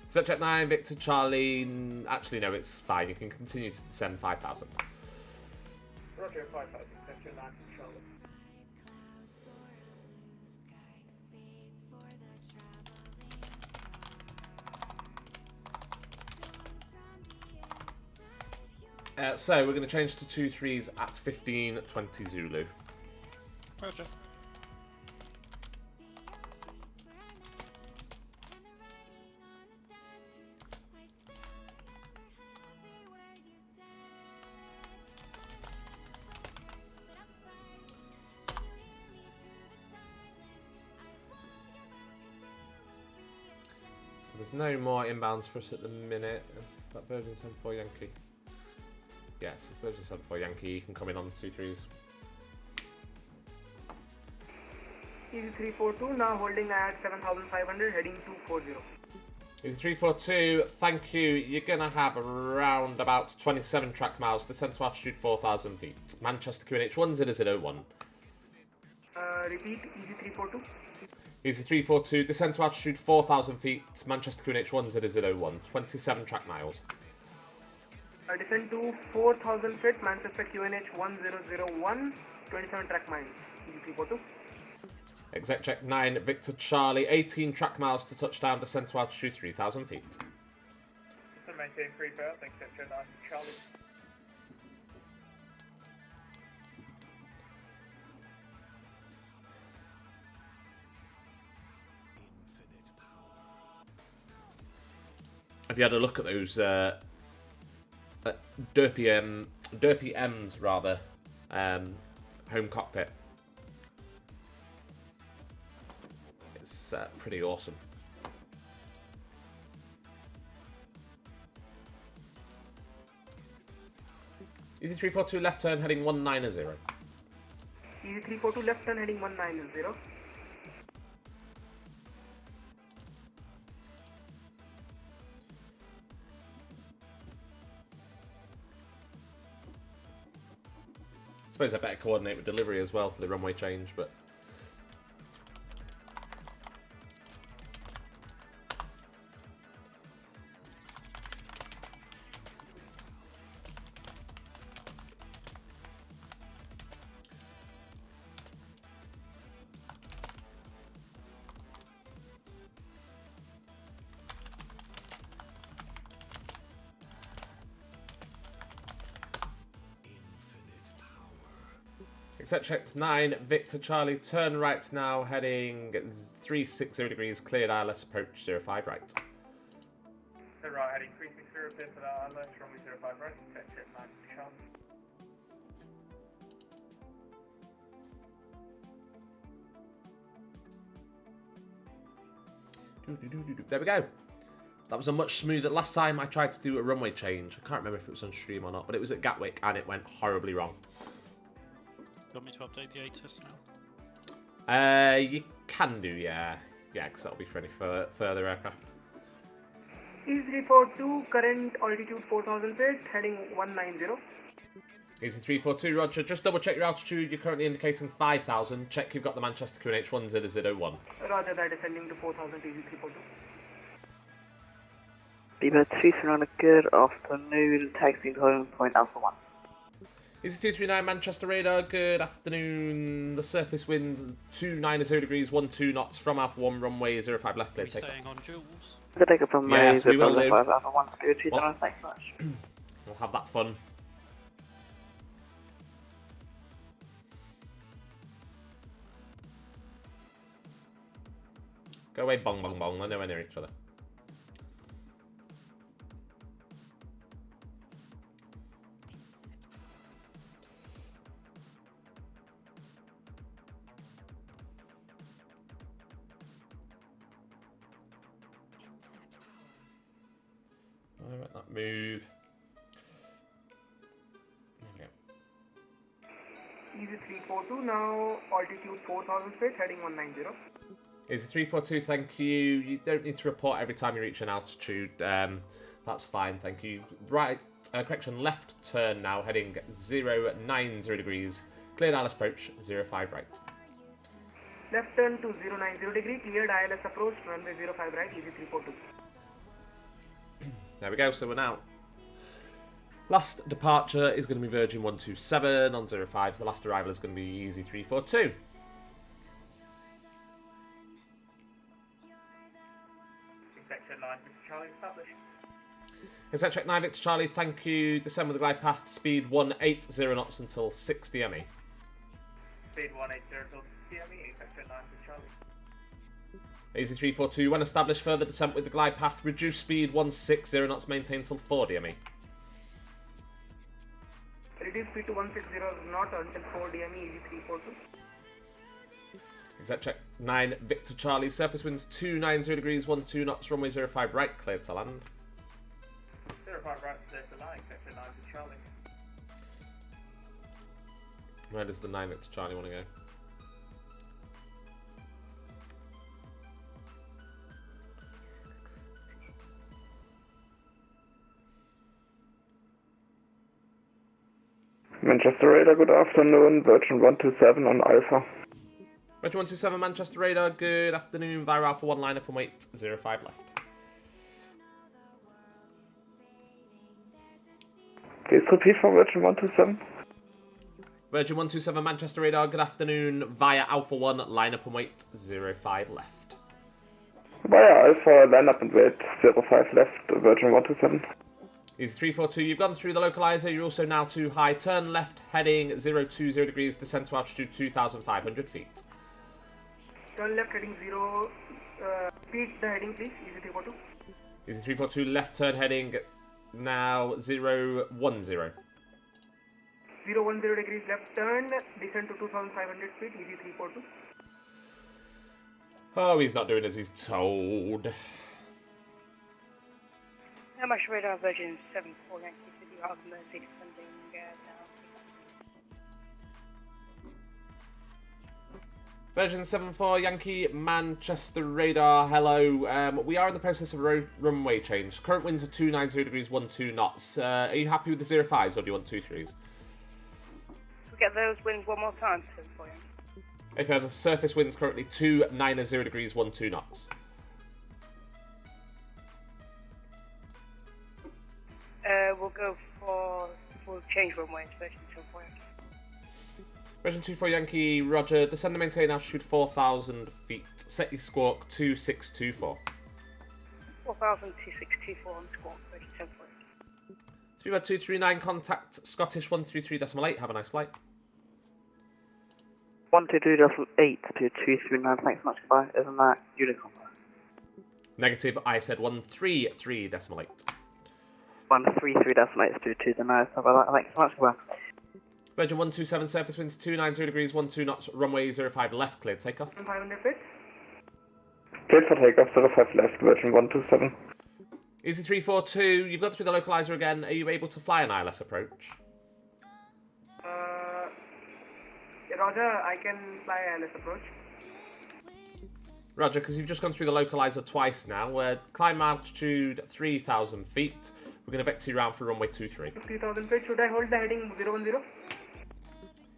Subject 9 Victor Charlie, actually no, it's fine. You can continue to descend 5,000. Roger, 5,000, Victor 9 Charlie. So we're going to change to 2-3s at 15:20 Zulu. Roger. So there's no more inbounds for us at the minute. Is that Virgin 74 Yankee? Yes, Virgin 74 Yankee, you can come in on the 2-3s. Easy 342, now holding at 7,500, heading 240. Easy 342, thank you. You're going to have around about 27 track miles, descent to altitude 4,000 feet. Manchester QNH 1001. Repeat, Easy 342. Easy 342, descent to altitude 4,000 feet, Manchester QNH 1001, 27 track miles. Descend to 4,000 feet, Manchester QNH 1001, 27 track miles. Easy 342. Exec check 9, Victor Charlie, 18 track miles to touchdown, descent to altitude 3,000 feet. So maintain free belt, exec check 9, Charlie. Have you had a look at those Derpy M's rather, home cockpit? It's pretty awesome. Easy 342 left turn heading 190. Easy 342 left turn heading 190. I suppose I better coordinate with delivery as well for the runway change, but exec checked 9, Victor Charlie, turn right now, heading 360 degrees, cleared ILS approach 05 right. So right, heading 360 clear for that ILS, runway 05 right, exec check 9, Charlie. There we go. That was a much smoother. Last time I tried to do a runway change, I can't remember if it was on stream or not, but it was at Gatwick and it went horribly wrong. You want me to update the ATIS now? You can do, yeah. Yeah, because that'll be for any further aircraft. Easy 342, current altitude 4,000 feet, heading 190. Easy 342, Roger. Just double check your altitude. You're currently indicating 5,000. Check you've got the Manchester QNH 1001. Roger that, descending to 4,000, Easy 342. Beaver 239, on a good afternoon, taxiing to home point Alpha 1. Easy 239 Manchester radar, good afternoon. The surface winds 290 degrees, 12 knots from Alpha 1, runway 05 left clear takeoff. Staying on Jules. The take up from yes, we will do. 5 Alpha 1 to 239, thanks so much. We'll have that fun. Go away, bong, bong, bong. They're nowhere near each other. I'll let that move. Okay. Easy 342 now, altitude 4000 feet, heading 190. Easy 342, thank you. You don't need to report every time you reach an altitude. That's fine, thank you. Right, correction, left turn now, heading 090 degrees. Cleared ILS approach, 05 right. Left turn to 090 degree, cleared ILS approach, runway 05 right, easy 342. There we go, so we're now. Last departure is going to be Virgin 127 on 05. The last arrival is going to be Easy 342. Sector 9, Mr. Charlie, established. Exec 9 Victor Charlie, thank you. Descend with the glide path, speed 180 knots until 60 ME. Speed 180 till CME, Sector 9, Mr. Charlie. Easy 342, when established, further descent with the glide path, reduce speed 160 knots, maintain till 40 ME. Reduce speed to 160 knots until 4 DME, easy 342. Exec 9 Victor Charlie, surface winds 290 degrees, 12 knots, runway 05 right, cleared to land. 05 right, clear to land, Sector 9, Mr. Charlie. Where does the 9 Victor Charlie want to go? Manchester Radar, good afternoon. Virgin 127 on Alpha. Virgin 127 Manchester Radar, good afternoon. Via Alpha 1 line up and wait, 05 left. Please repeat for Virgin 127. Virgin 127 Manchester Radar, good afternoon. Via Alpha 1 line up and wait, 05 left. Via Alpha, line up and wait, 05 left, Virgin 127. Easy 342, you've gone through the localizer, you're also now too high. Turn left, heading 020 degrees, descent to altitude 2,500 feet. Turn left, heading 0, repeat the heading please, easy 342. Easy 342, left turn heading now 010. 010 degrees left turn, descent to 2,500 feet, easy 342. Oh, he's not doing as he's told. How much radar Virgin 74 Yankee to the Argomercy descending down? Virgin 74 Yankee Manchester Radar, hello. We are in the process of a runway change. Current winds are 290 degrees, 12 knots. Are you happy with the 05s or do you want 23s? We'll get those winds one more time, 74 Yankee. Okay, the surface winds currently 290 degrees, 12 knots. We'll change runways, Virgin 24 Yankee. Virgin 24 Yankee, roger. Descend and maintain altitude 4,000 feet. Set your squawk 2624. 4,2624 on squawk, Virgin 74 Yankee. Speedbird 239, contact Scottish 133.8. Have a nice flight. 122.8 to 239, thanks so much, goodbye. Isn't that Unicorn? Negative, I said 133.8. 133.8 to 229, so thanks so much, goodbye. Virgin 127, surface winds 290 degrees, 12 knots, runway 05 left, cleared takeoff. 500 feet. Cleared for takeoff, 05 left, Virgin 127. Easy 342, you've got through the localizer again. Are you able to fly an ILS approach? Roger, I can fly ILS approach. Roger, because you've just gone through the localizer twice now. We're climb altitude 3,000 feet. We're going to vector you around for runway 23. 3,000 feet, should I hold the heading 010?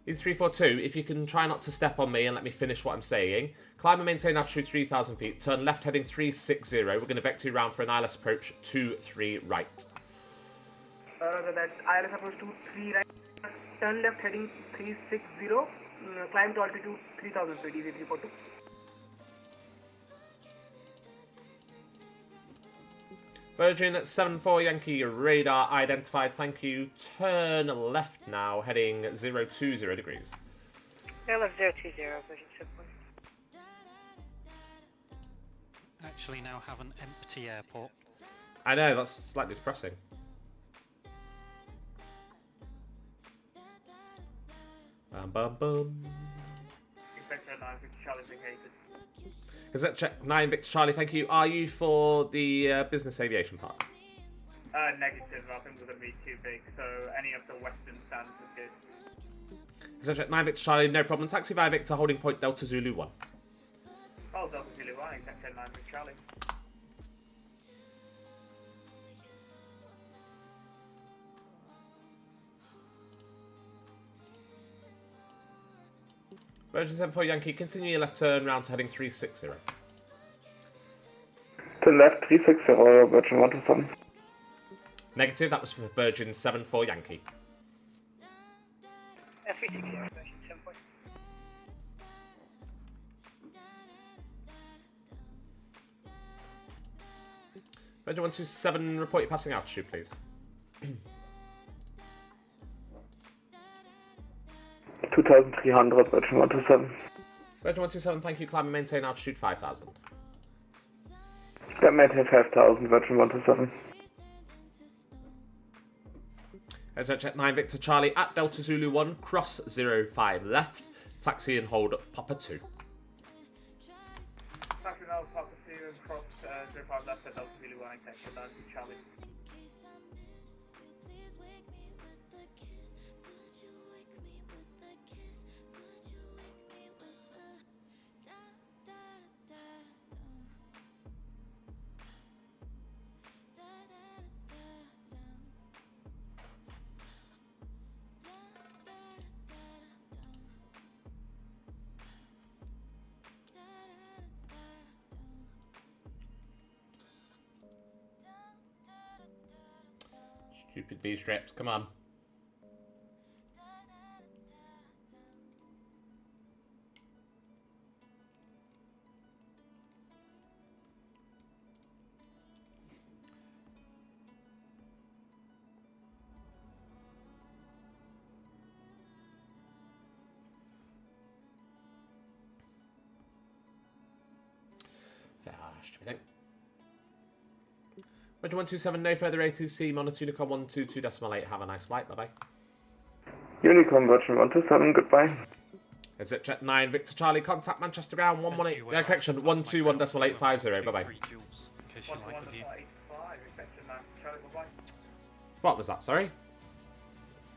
Easy 342, if you can try not to step on me and let me finish what I'm saying. Climb and maintain altitude 3,000 feet. Turn left heading 360. We're going to vector you around for an ILS approach 23 right. That ILS approach 23 right. Turn left heading 360. Climb to altitude 3,000 feet, easy 342. Virgin 74 Yankee radar identified, thank you. Turn left now, heading 020 degrees. Airlift 020, Virgin 74. actually now have an empty airport. I know, that's slightly depressing. Bum bum bum. Executive 9 Victor Charlie vacated. Executive 9 Victor Charlie, thank you. Are you for the business aviation part? Negative, I think we're going to be too big, so any of the western stands is good. Executive 9 Victor Charlie, no problem. Taxi via Victor, holding point Delta Zulu 1. Oh, Delta Zulu 1, Executive 9 Victor Charlie. Virgin 74 Yankee, continue your left turn round to heading 360. To left 360, Virgin 127. Negative, that was for Virgin 74 Yankee. 360, Virgin 74. Virgin 127, report your passing altitude, please. 2,300, Virgin 127. Virgin 127, thank you. Climb and maintain altitude 5,000. Yeah, maintain 5,000, Virgin 127. Check 9 Victor Charlie at Delta Zulu 1, cross 05 left, taxi and hold Papa 2. Taxi now, Papa 2 and cross 05 left at Delta Zulu 1, Executive 9 Victor Charlie. Stupid V-strips, come on. Stupid thing. Virgin 127, no further ATC, monitor Unicom 122.8, have a nice flight, bye bye. Unicom Virgin 127, goodbye. Is it Jet 9 Victor Charlie, contact Manchester ground 118, correction, 121.850, bye bye. What was that, sorry?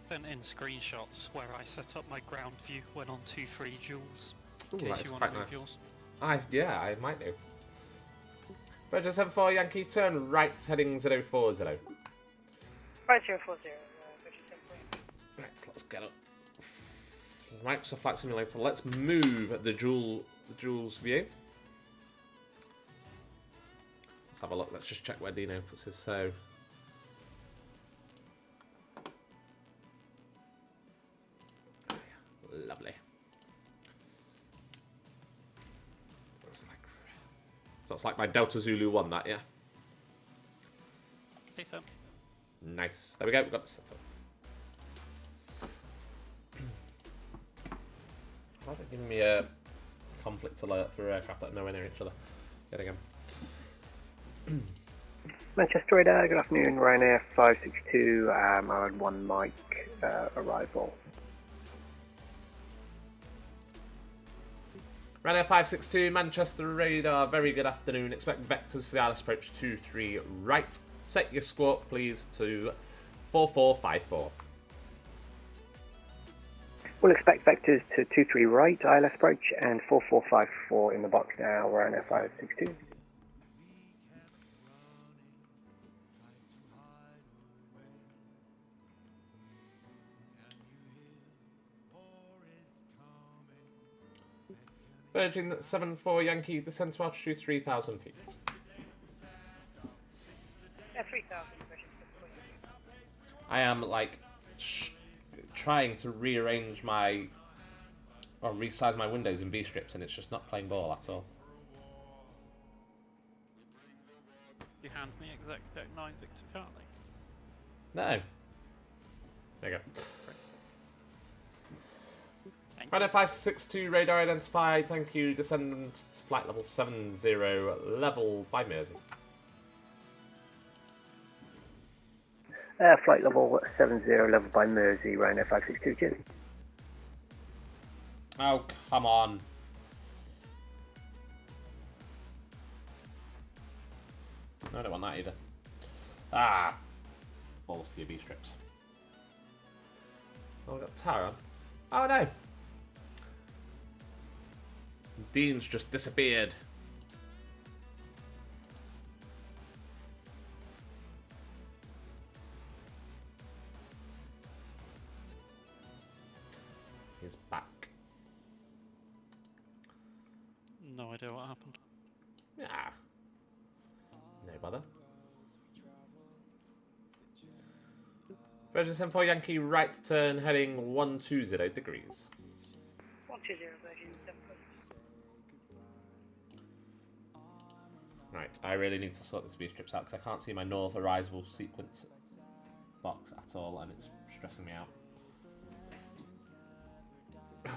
Sent in screenshots where I set up my ground view when on 2-3 joules. Ooh, In that case is you quite want to nice. move yours. Yeah, I might do. Virgin 74 Yankee, turn right, heading 040. 5040, Virgin 74. Right, let's get up. Microsoft Flight Simulator. Let's move the Jules view. Let's have a look. Let's just check where Deano puts his. So. Lovely. That's like my Delta Zulu 1, that, yeah? I think so. Nice. There we go, we've got the setup. Why is it giving me a conflict alert for aircraft that are nowhere near each other? Yet again. Manchester Radar, good afternoon, Ryanair 562, Island 1 Mike, arrival. Ryanair 562, Manchester Radar, very good afternoon. Expect vectors for the ILS approach 23 right. Set your squawk, please, to 4454. We'll expect vectors to 23 right, ILS approach, and 4454 in the box now, Ryanair 562. Virgin 74 Yankee, descent to altitude 3,000 feet. Yeah, 3,000, Virgin 74. I am, like, trying to rearrange my... or resize my windows in V-strips, and it's just not playing ball at all. You hand me Exec 9 Victor Charlie. No. There you go. Thank Radar 562, radar identified, thank you. Descendant to flight level 70, level by Mersey. Flight level 70, level by Mersey, Ryanair 562, cheers. Oh, come on. No, I don't want that either. Ah! Balls to your B-strips. Oh, we got Tara. Oh no! Dean's just disappeared. He's back. No idea what happened. Yeah. No bother. Virgin 74 Yankee right turn heading 120 degrees. 120 Virgin 74. Right, I really need to sort this V-strips out because I can't see my north arrival sequence box at all and it's stressing me out. Right,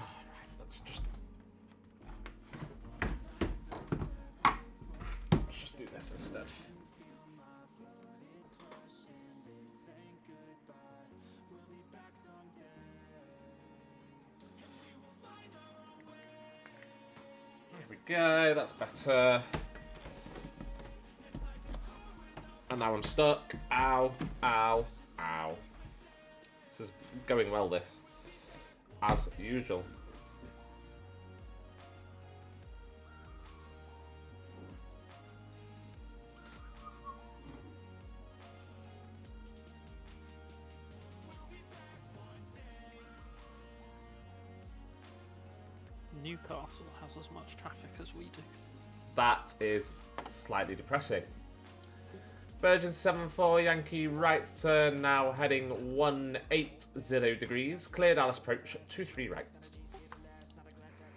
let's just do this instead. There we go, that's better. And now I'm stuck. Ow, ow, ow. This is going well, this. As usual. Newcastle has as much traffic as we do. That is slightly depressing. Virgin 74 Yankee right turn now heading 180 degrees. Cleared Alice approach 23 right.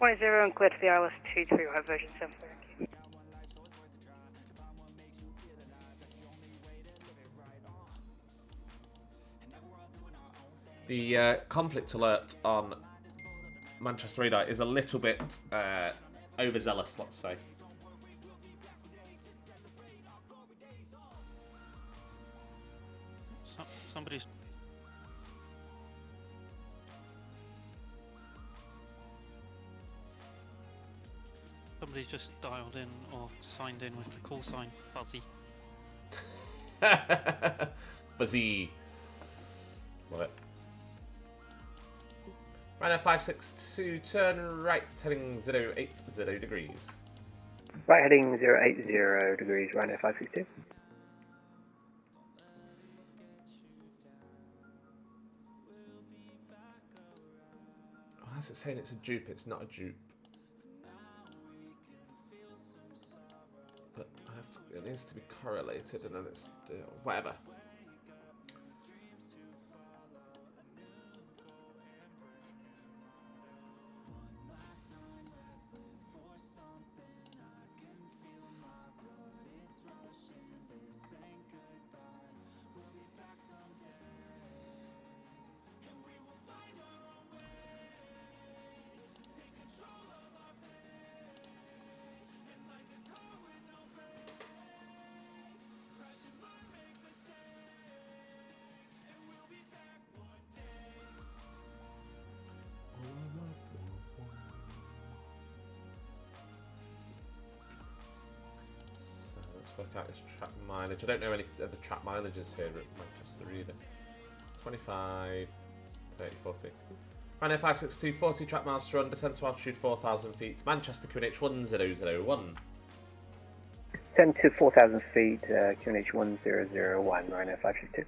10 and cleared for the ILS 23 right, Virgin 74 Yankee. The conflict alert on Manchester radar is a little bit overzealous, let's say. Somebody's just dialed in or signed in with the call sign Fuzzy. Fuzzy. Love it. Ryanair 562, turn right, heading 080 degrees. Right, heading 080 degrees, Ryanair 562. Why is it saying it's a dupe? It's not a dupe. But I have to, it needs to be correlated and then it's whatever. Work out his track mileage. I don't know any of the track mileages here at Manchester either. 25, 30, 40. Ryanair 562, 40 track miles to run, descent to altitude 4,000 feet. Manchester QNH 1001. 10 to 4,000 feet, QNH 1001, Ryanair 562.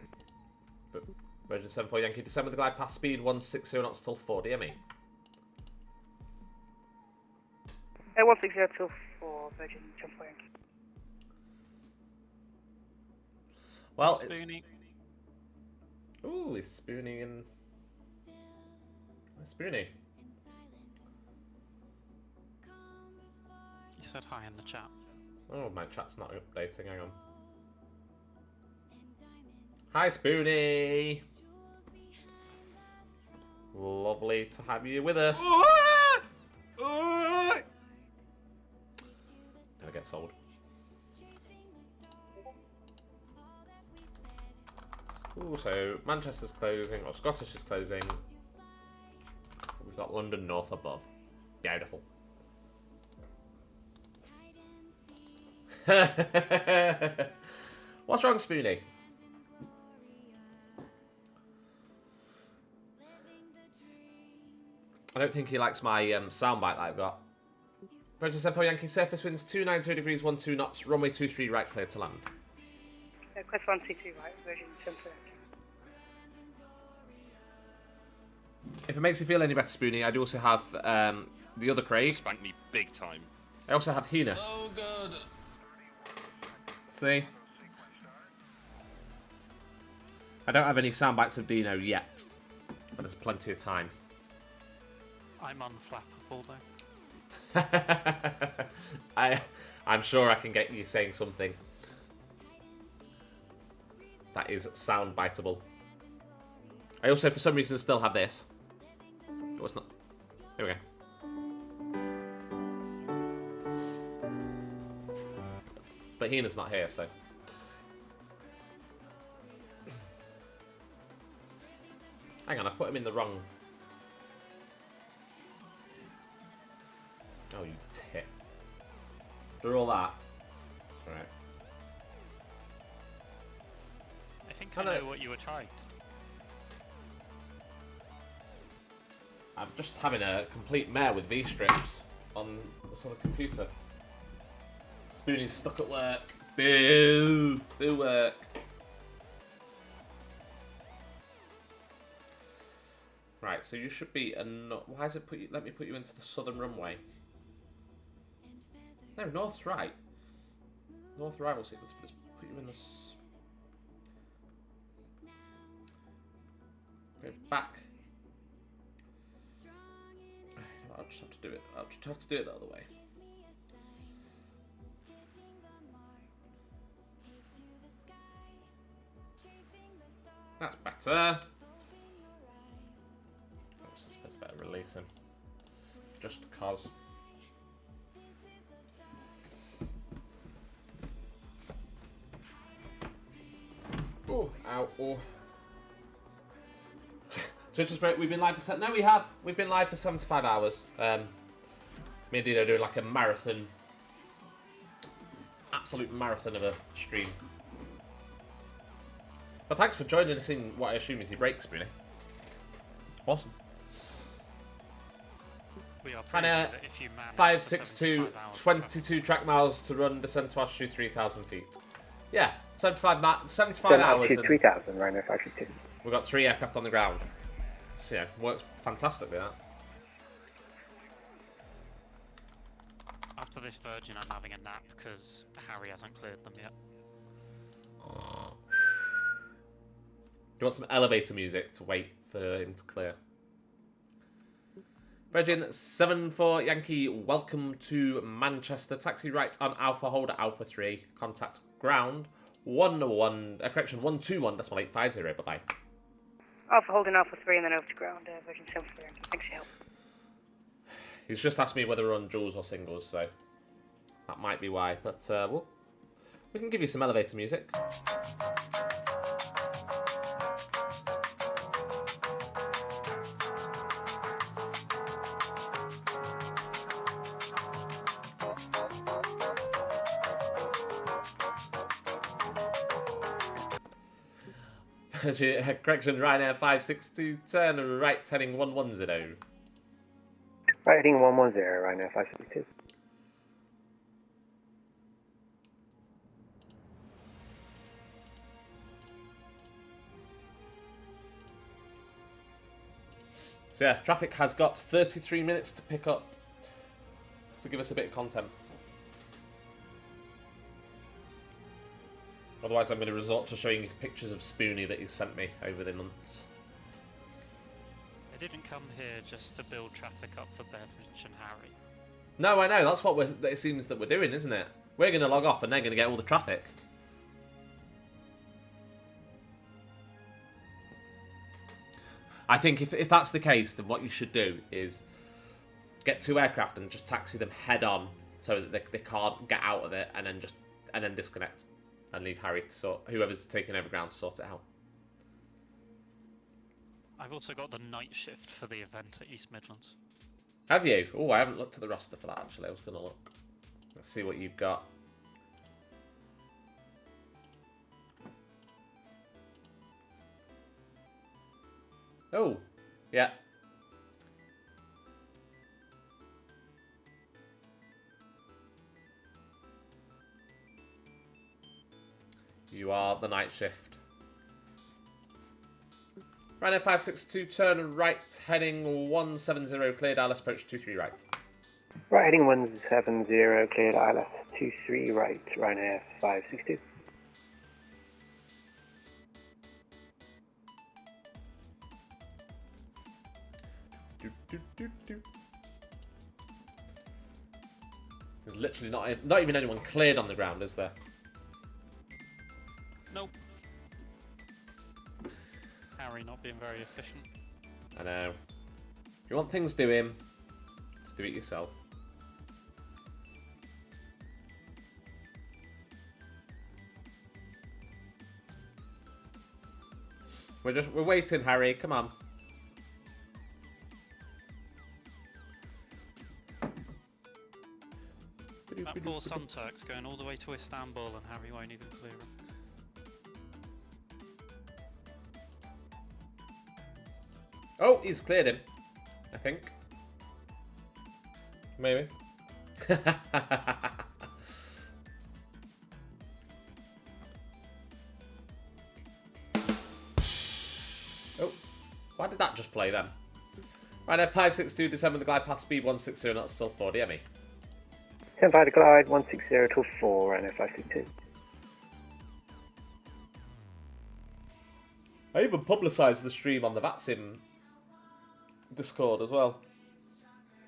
Virgin 74 Yankee, descend with the glide path speed 160 knots till 4 DME. 160 till 4, Virgin 74 Yankee. Well, it's... Ooh, he's spooning in... Spooning. You said hi in the chat. Oh, my chat's not updating, hang on. Hi, Spoony! Lovely. lovely to have you with us. Never gets old. Ooh, so Manchester's closing, or Scottish is closing. We've got London North above. Beautiful. What's wrong, Spoonie? I don't think he likes my soundbite that I've got. Bridges 74 Yankee, surface winds 292 degrees, 12 knots, runway 23 right, clear to land. Quest 122 right, version 7. If it makes you feel any better, Spoonie, I do also have the other Craig. Spanked me big time. I also have Hina. Oh, God. See? I don't have any soundbites of Dino yet, but there's plenty of time. I'm unflappable though. I'm sure I can get you saying something that is soundbiteable. I also, for some reason, still have this. Oh, it's not. Here we go. But Hina's not here, so. Hang on, I put him in the wrong. Oh, you tit. After all that. That's right. I think I know what you were trying to do. I'm just having a complete mare with V-strips on the sort of computer. Spoonie's stuck at work. Boo! Boo work. Right, so you should be why has it put you? Let me put you into the southern runway. No, north's right. North arrival sequence, but let's put you in the. Go back. I'll just have to do it. I'll just have to do it the other way. That's better. I suppose I better release him. Just cause. Oh, ow, oh. Judges break, we've been live for no, we have. We've been live for 75 hours. Me and Dino doing like a marathon, absolute marathon of a stream. But thanks for joining us in what I assume is your breaks, really. Awesome. We are and 562, 22 track miles to run, descent to altitude 3,000 feet. Yeah, 75 hours. 3,000, right now, 562. We've got 3 aircraft on the ground. So yeah, works fantastically, that. After this Virgin, I'm having a nap because Harry hasn't cleared them yet. Do you want some elevator music to wait for him to clear? Virgin 74 Yankee, welcome to Manchester. Taxi right on Alpha, hold at Alpha 3. Contact ground 121.850. Bye bye. Alpha holding Alpha 3 and then over to ground, Virgin 74 Yankee. Thanks for your help. He's just asked me whether we're on duals or singles, so that might be why. But we can give you some elevator music. Correction, Ryanair 562, turn right, heading 110. Right, heading 110, Ryanair 562. So yeah, traffic has got 33 minutes to pick up to give us a bit of content. Otherwise, I'm going to resort to showing you pictures of Spoonie that he's sent me over the months. I didn't come here just to build traffic up for Beveridge and Harry. No, I know. That's what it seems that we're doing, isn't it? We're going to log off and they're going to get all the traffic. I think if that's the case, then what you should do is get 2 aircraft and just taxi them head on so that they can't get out of it, and then disconnect and leave Harry to sort whoever's taking over ground to sort it out. I've also got the night shift for the event at East Midlands. Have you? Oh, I haven't looked at the roster for that actually. I was going to look. Let's see what you've got. Oh, yeah. You are the night shift. Ryanair 562, turn right, heading 170, cleared ILS approach 23 right. Right, heading 170, cleared ILS 23 right, Ryanair 562. There's literally not even anyone cleared on the ground, is there? Nope. Harry not being very efficient. I know. If you want things doing, just do it yourself. We're waiting, Harry. Come on. That poor Sun-Turk's going all the way to Istanbul and Harry won't even clear him. Oh, he's cleared him. I think. Maybe. Oh, why did that just play then? Ryanair 562, December the glide past speed 160, not still 40 ME. 10 by the glide, 160 till 4, Ryanair 562. I even publicised the stream on the VATSIM Discord as well.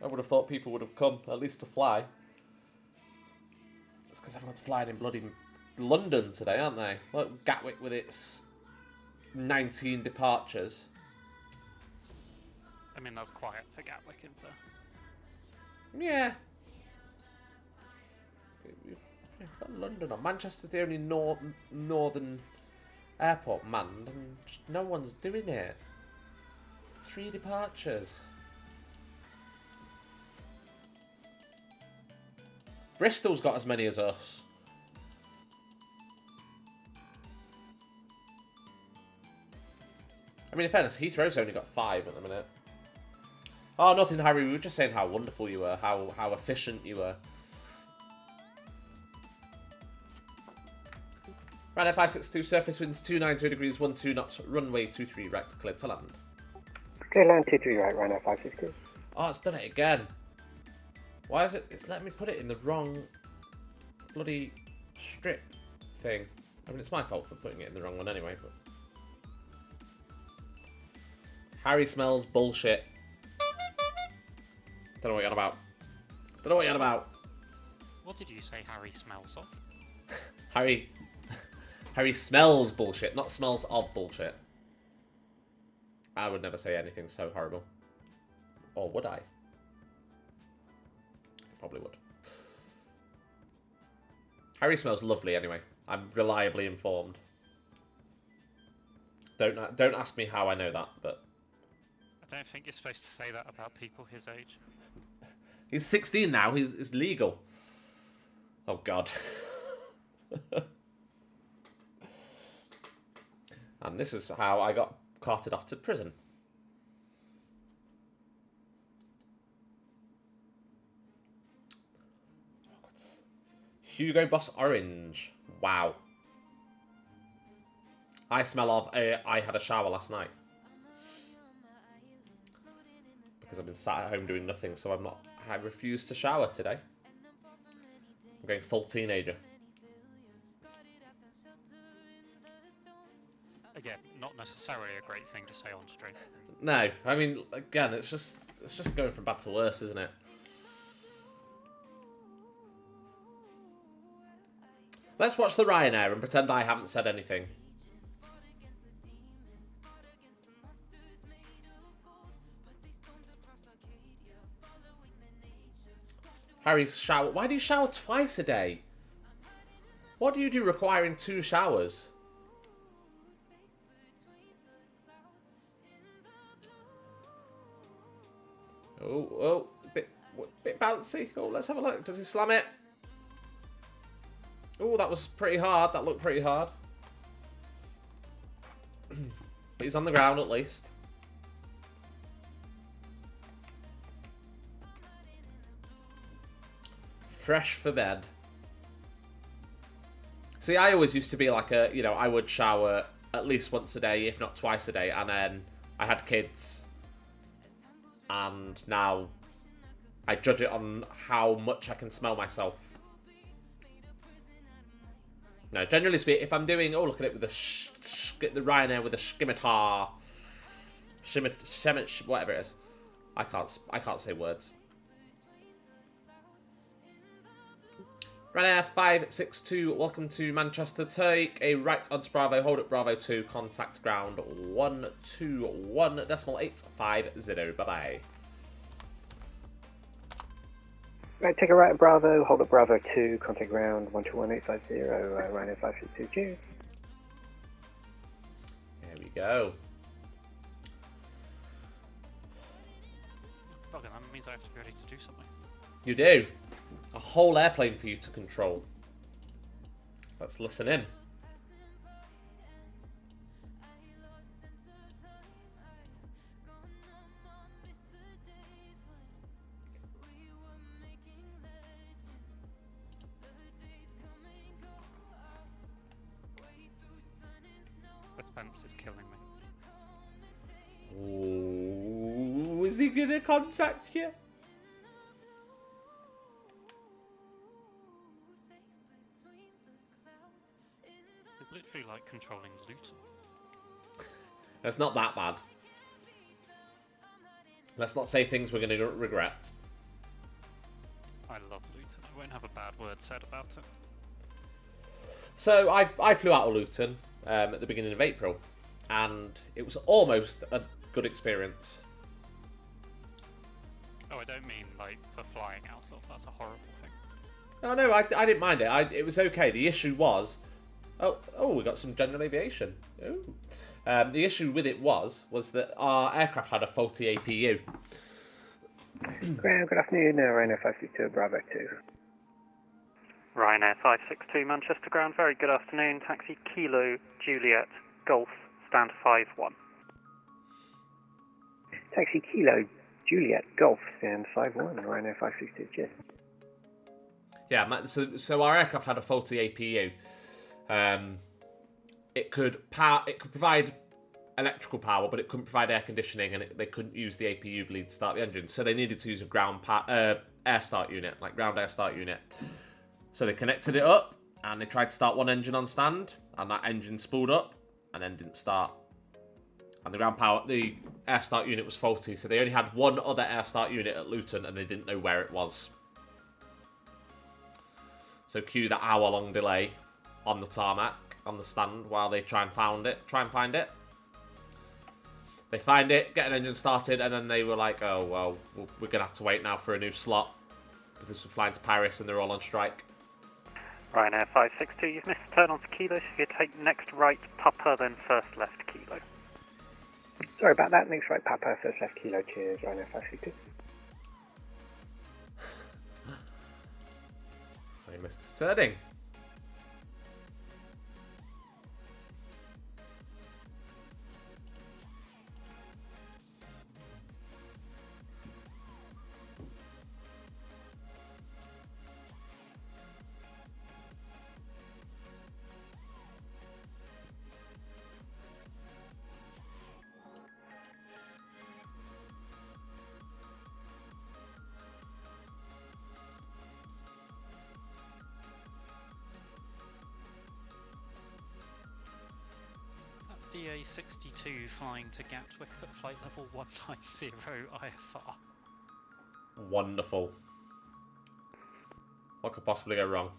I would have thought people would have come, at least to fly. It's because everyone's flying in bloody London today, aren't they? Look, Gatwick with its 19 departures. I mean, that's quiet for Gatwick, isn't there? Yeah. London or Manchester's the only northern airport manned, and just no one's doing it. 3 departures. Bristol's got as many as us. I mean, in fairness, Heathrow's only got 5 at the minute. Oh, nothing, Harry. We were just saying how wonderful you were, how efficient you were. Ryanair 562, surface winds 290 degrees, 12 knots, runway 23 right, cleared to land. Okay, land 23 right, Ryanair 562. Oh, it's done it again. Why is it? It's letting me put it in the wrong bloody strip thing. I mean, it's my fault for putting it in the wrong one anyway, but... Harry smells bullshit. Don't know what you're on about. Don't know what you're on about. What did you say Harry smells of? Harry smells bullshit, not smells of bullshit. I would never say anything so horrible. Or would I? I probably would. Harry smells lovely anyway. I'm reliably informed. Don't ask me how I know that, but... I don't think you're supposed to say that about people his age. He's 16 now, he's legal. Oh god. And this is how I got carted off to prison. Hugo Boss Orange. Wow. I smell of I had a shower last night. Because I've been sat at home doing nothing, so I refuse to shower today. I'm going full teenager. Again, not necessarily a great thing to say on stream. No, I mean, again, it's just going from bad to worse, isn't it? Let's watch the Ryanair and pretend I haven't said anything. Harry shower. Why do you shower twice a day? What do you do requiring 2 showers? Oh, bit bouncy. Oh, let's have a look. Does he slam it? Oh, that was pretty hard. That looked pretty hard. But he's on the ground at least. Fresh for bed. See, I always used to be like a, you know, I would shower at least once a day, if not twice a day, and then I had kids. And now I judge it on how much I can smell myself. No, generally speaking, if I'm doing, oh, look at it with the Ryanair with the scimitar, whatever it is. I can't say words. Ryanair 562, welcome to Manchester. Take a right onto Bravo, hold up Bravo 2, contact ground 121.850. Bye-bye. Right, take a right at Bravo, hold up Bravo 2, contact ground 121.850, Ryanair 562, cheers. There we go. Okay, that means I have to be ready to do something. You do. A whole airplane for you to control. Let's listen in. The fence is killing me. Ooh, is he gonna contact you? It's literally like controlling Luton. It's not that bad. Let's not say things we're gonna regret. I love Luton. I won't have a bad word said about it. So I flew out of Luton at the beginning of April, and it was almost a good experience. Oh, I don't mean like for flying out of. That's a horrible thing. Oh no, I didn't mind it. It was okay. The issue was, oh, we got some general aviation. Ooh. The issue with it was that our aircraft had a faulty APU. Ground, good afternoon, Ryanair 562, Bravo 2. Ryanair 562 Manchester ground, very good afternoon. Taxi Kilo Juliet Golf stand 51. Taxi Kilo Juliet Golf stand 51, Ryanair 562, cheers. Yeah, so our aircraft had a faulty APU. It could provide electrical power, but it couldn't provide air conditioning, and they couldn't use the APU bleed to start the engine. So they needed to use a ground air start unit, like ground air start unit. So they connected it up, and they tried to start one engine on stand, and that engine spooled up, and then didn't start. And the air start unit was faulty, so they only had one other air start unit at Luton, and they didn't know where it was. So cue the hour-long delay on the tarmac, on the stand, while they try and find it. They find it, get an engine started, and then they were like, oh, well, we're going to have to wait now for a new slot, because we're flying to Paris and they're all on strike. Ryanair 562, you've missed the turn onto Kilo, so if you take next right Papa, then first left Kilo. Sorry about that, next right Papa, first left Kilo, cheers, Ryanair 562. I missed his turning. DA62 flying to Gatwick at flight level 190 IFR. Wonderful. What could possibly go wrong?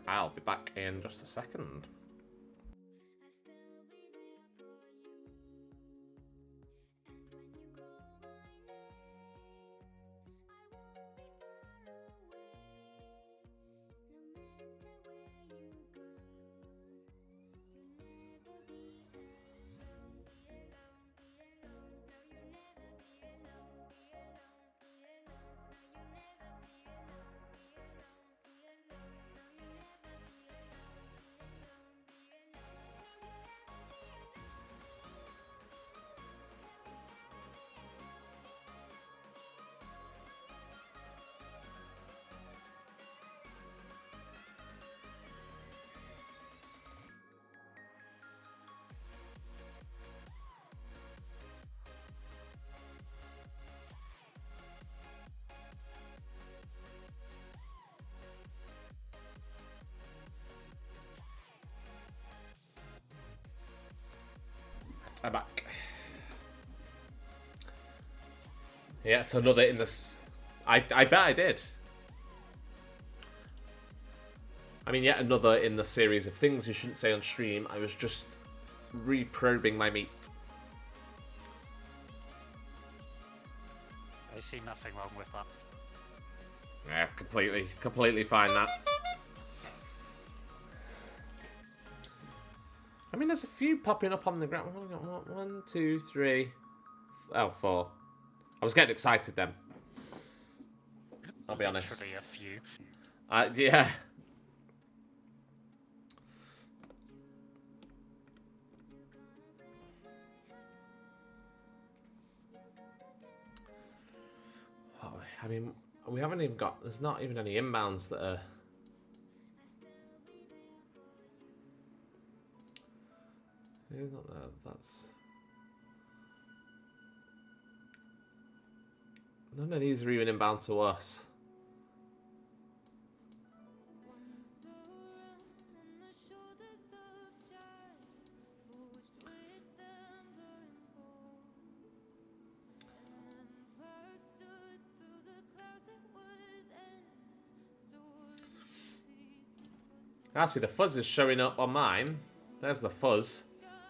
I'll be back in just a second. I'm back. Yeah, it's another in this. I bet I did. I mean, yet another in the series of things you shouldn't say on stream. I was just reprobing my meat. I see nothing wrong with that. Yeah, completely fine that. I mean, there's a few popping up on the ground. One, two, three. Oh, 4. I was getting excited then. I'll be honest. Literally a few. Yeah. Oh, I mean, we haven't even got. There's not even any inbounds that are. Not that. That's. None of these are even inbound to us. I see the fuzz is showing up on mine. There's the fuzz.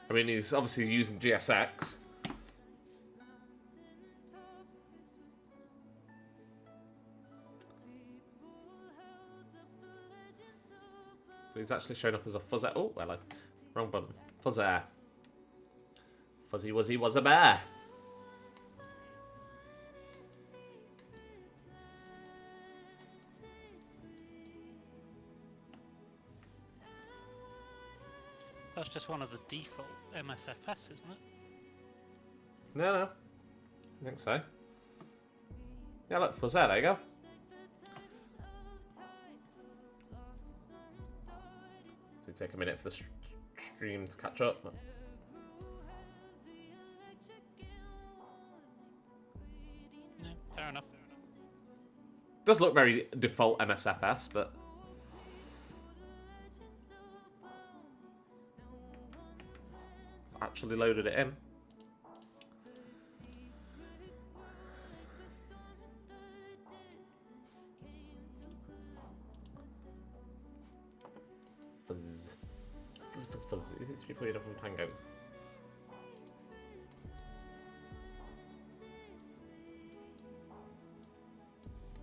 I mean, he's obviously using GSX. But he's actually showing up as a fuzz air. Oh, hello. Wrong button. Fuzz air. Fuzzy Wuzzy was a bear. That's just one of the default MSFS, isn't it? No. I think so. Yeah, look, fuzz air. There you go. So take a minute for the stream to catch up. Yeah, fair enough. Does look very default MSFS, but it's actually loaded it in. Fuzz. Fuzz. Is it before you know from tangos?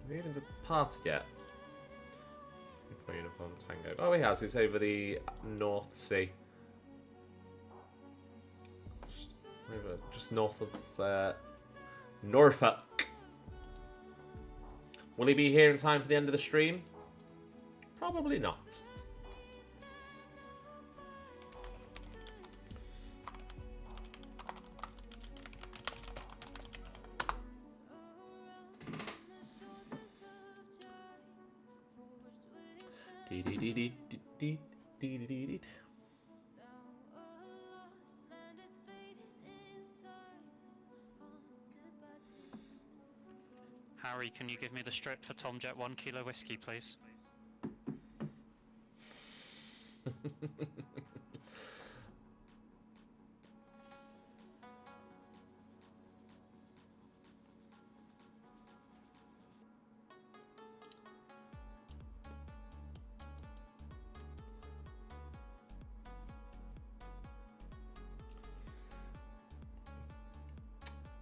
Have we even departed yet? Before Uniform Tango. Oh, he has. It's over the North Sea. Just north of Norfolk. Will he be here in time for the end of the stream? Probably not. Harry, can you give me the strip for Tom Jet 1 kilo whiskey, please?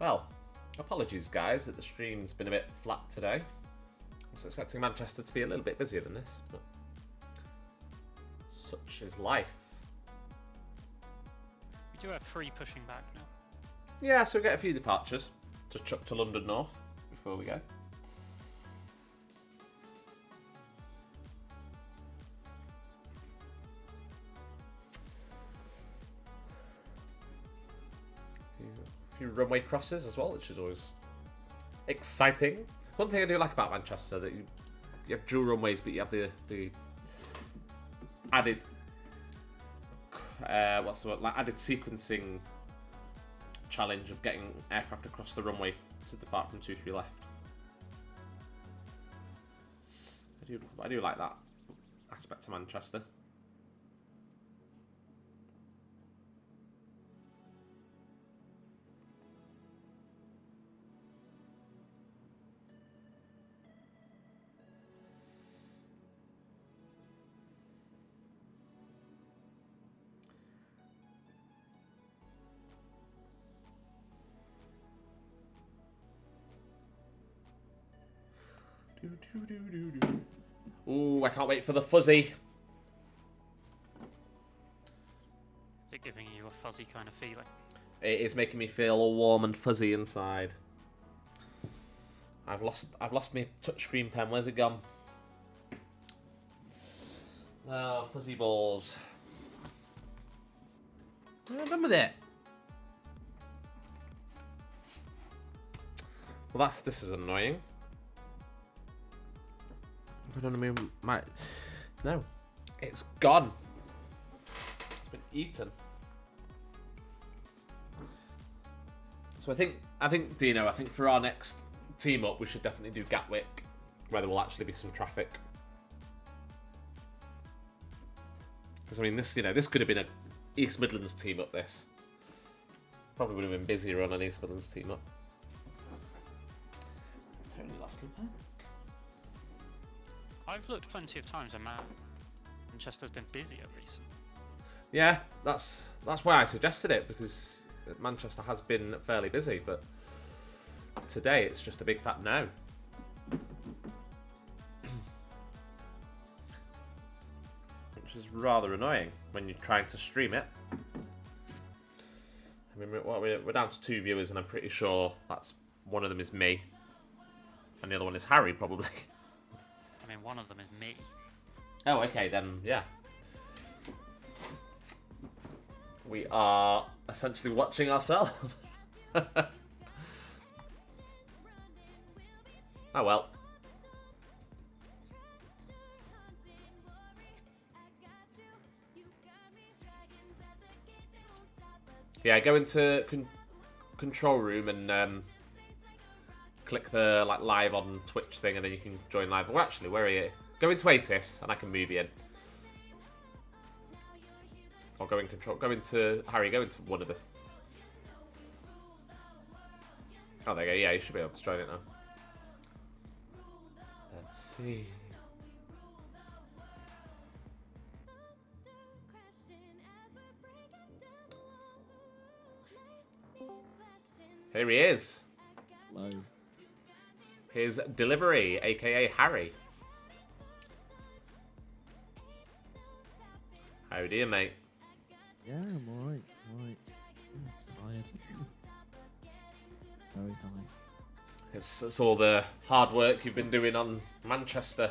Well, apologies guys that the stream's been a bit flat today. I was expecting Manchester to be a little bit busier than this, but such is life. We do have 3 pushing back now. Yeah, so we get a few departures. Just chuck to London North before we go. A few runway crosses as well, which is always exciting. One thing I do like about Manchester that you have dual runways, but you have the added what's the word? Like added sequencing challenge of getting aircraft across the runway to depart from 2-3 left. I do like that aspect to Manchester. Ooh, I can't wait for the fuzzy. Is it giving you a fuzzy kind of feeling? It is making me feel all warm and fuzzy inside. I've lost my touchscreen pen. Where's it gone? Oh, fuzzy balls. What have I done with it? Well, this is annoying. I don't know, no, it's gone. It's been eaten. So I think Dino, I think for our next team up, we should definitely do Gatwick, where there will actually be some traffic. Because I mean, this could have been an East Midlands team up. This probably would have been busier on an East Midlands team up. Totally lost my pen. I've looked plenty of times and Manchester's been busier recently. Yeah, that's why I suggested it, because Manchester has been fairly busy, but today it's just a big fat no. Which is rather annoying when you're trying to stream it. I mean, we're down to 2 viewers, and I'm pretty sure that's one of them is me, and the other one is Harry, probably. I mean, one of them is me. Oh, okay, then, yeah. We are essentially watching ourselves. Oh, well. Yeah, go into control room and click the live on Twitch thing, and then you can join live. Well, actually, where are you? Go into ATIS, and I can move you in. Or go into Harry. Go into one of the. Oh, there you go. Yeah, you should be able to join it now. Let's see. Here he is. Hello. His delivery, aka Harry. How do you, mate? Yeah, I'm alright. I'm tired. Very tired. It's all the hard work you've been doing on Manchester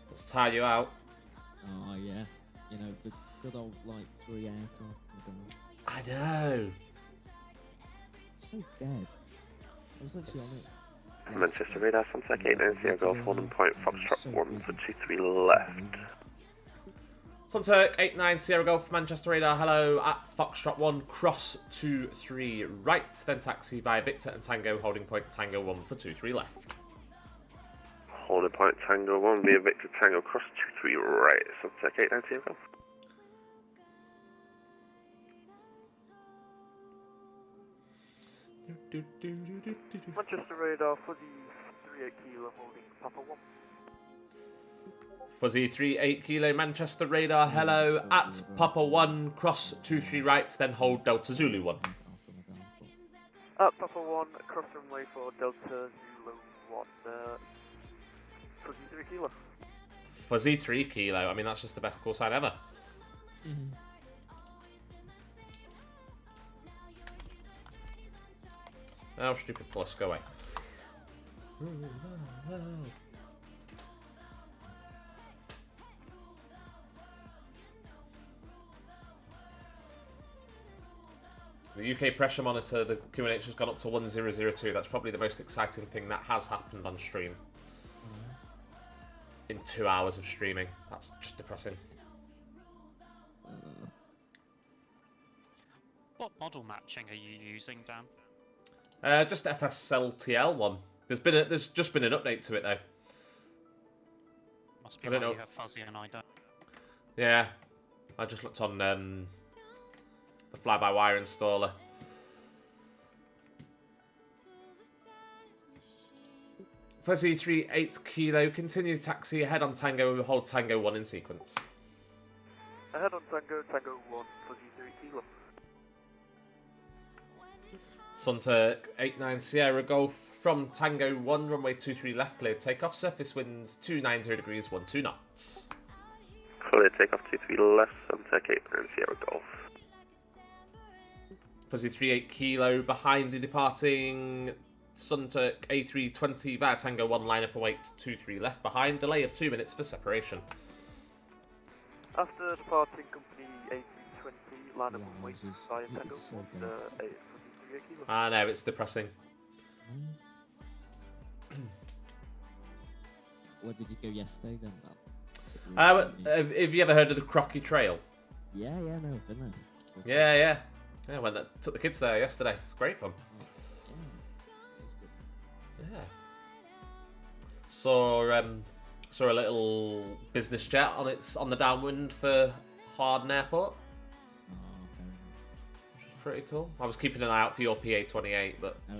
that's tired you out. Oh yeah, you know, the good old 3 aircraft. I know. It's so dead. I was actually on it. Manchester radar, Sunset 890 Golf, holding point, Foxtrot 1 for 23 left. Sunturk 89 Sierra Golf, Manchester radar, hello at Foxtrot 1, cross 23 right, then taxi via Victor and Tango, holding point Tango 1 for 23 left. Holding point Tango 1 via Victor Tango, cross 23 right, Sunturk 890 Golf. Manchester radar, Fuzzy 38 kilo, holding Papa 1. Fuzzy 38 kilo, Manchester radar, hello at Papa 1, cross 23 right, then hold Delta Zulu 1. Papa 1, cross runway for Delta Zulu 1, Fuzzy 3 Kilo. Fuzzy 3 Kilo. I mean, that's just the best call sign ever. Oh, stupid plus, go away. The UK pressure monitor, the QNH has gone up to 1002. That's probably the most exciting thing that has happened on stream. In 2 hours of streaming. That's just depressing. What model matching are you using, Dan? Just FSLTL one. There's just been an update to it though. Must be why you have fuzzy and I don't. Yeah, I just looked on the fly-by-wire installer. Fuzzy 3 8 Kilo. Continue taxi ahead on Tango. Hold Tango 1 in sequence. Ahead on Tango, Tango 1, Fuzzy 3 Kilo. Sunturk 89 Sierra Golf from Tango 1, runway 23 left, cleared takeoff, surface winds 290 degrees, 12 knots. Clear takeoff 23 left, Sunturk 89 Sierra Golf. Fuzzy 38 Kilo behind the departing Sunturk A320 via Tango 1, line up await 23 left behind, delay of 2 minutes for separation. After departing company A320, line up and wait via Tango 1, I know, it's depressing. Where did you go yesterday then? Have you ever heard of the Crocky Trail? Yeah, no, I've been there. Yeah. Yeah, took the kids there yesterday. It's great fun. Yeah. Saw a little business jet on the downwind for Harden Airport. Which was pretty cool. I was keeping an eye out for your PA28, but oh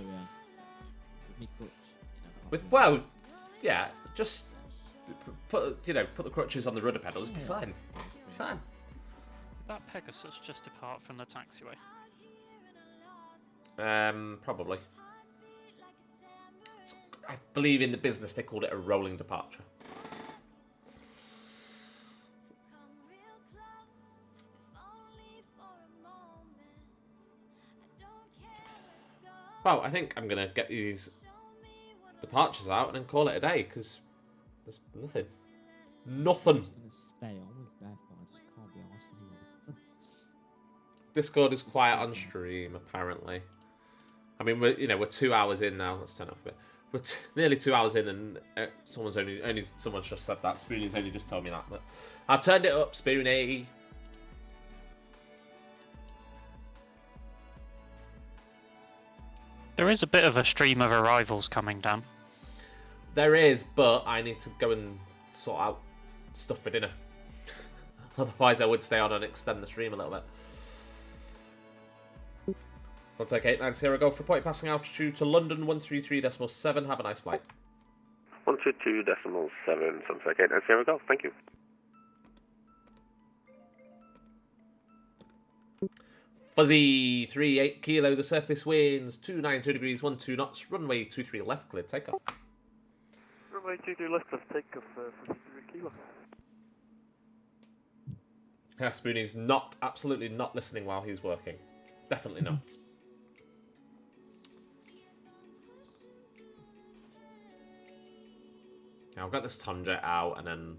yeah. Just put the crutches on the rudder pedals. Be fine. Fine. That Pegasus just depart from the taxiway. Probably. I believe in the business they called it a rolling departure. Well, I think I'm gonna get these departures out and then call it a day because there's nothing. Nothing. I'm gonna stay on with Beth, but I just can't be asked anymore. Discord is quiet on stream, apparently. I mean, we're 2 hours in now. Let's turn it off a bit. We're nearly 2 hours in, and someone's just said that. Spoonie's only just told me that, but I've turned it up, Spoonie. There is a bit of a stream of arrivals coming down. There is, but I need to go and sort out stuff for dinner. Otherwise, I would stay on and extend the stream a little bit. I'll take 890 Golf, report passing altitude to London 133.7. Have a nice flight. 122.7, Sunturk 890 Golf, thank you. Fuzzy 3 8 Kilo, the surface winds 290 degrees, 12 knots, runway 23 left, clear takeoff. Runway 23 left, takeoff, Fuzzy 3 Kilo. Yeah, Spoonie's absolutely not listening while he's working. Definitely not. Now, I've got this Tomjet out, and then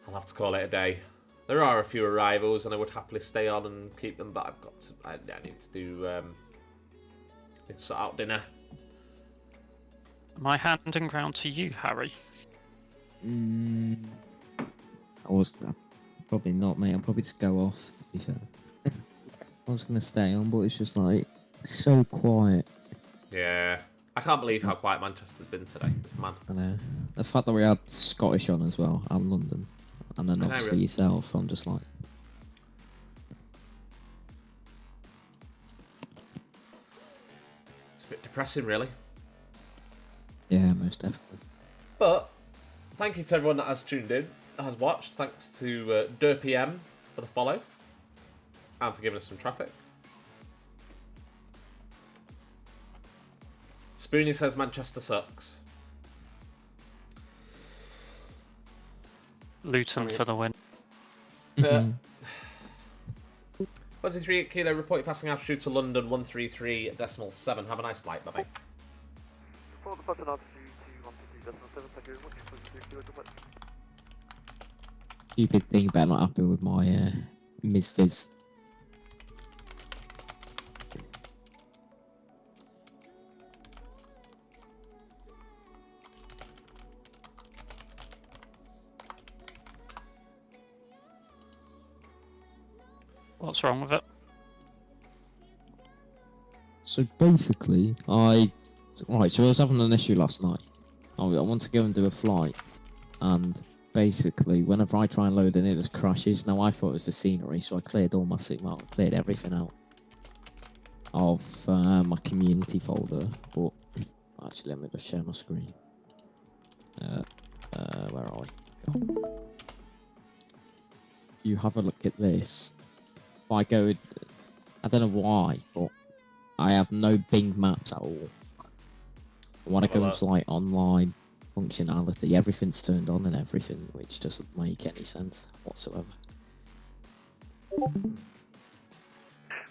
I'll have to call it a day. There are a few arrivals, and I would happily stay on and keep them, but I need to do, need to sort out dinner. Am I handing ground to you, Harry? Probably not, mate. I'll probably just go off, to be fair. I was going to stay on, but it's just like, so quiet. Yeah. I can't believe how quiet Manchester's been today. It's mad. I know. The fact that we had Scottish on as well, and London, and then obviously yourself, I'm just like... It's a bit depressing, really. Yeah, most definitely. But, thank you to everyone that has tuned in, has watched. Thanks to DurPM for the follow, and for giving us some traffic. Spoonie says Manchester sucks. Luton for the win. Fuzzy 3 Kilo, report your passing altitude to London 133.7. Have a nice flight, bye bye. For the passing altitude to 123.7, thank you very much. Fuzzy 3 Kilo, goodbye. Stupid thing better not happen with my Misfizz. What's wrong with it? So basically, so I was having an issue last night. I want to go and do a flight, and basically, whenever I try and load in, it just crashes. Now I thought it was the scenery, so I cleared all my signal, cleared everything out of my community folder. But actually, let me just share my screen. Where are we? You have a look at this. If I go, I don't know why, but I have no Bing Maps at all. When I go into like online functionality, everything's turned on and everything, which doesn't make any sense whatsoever.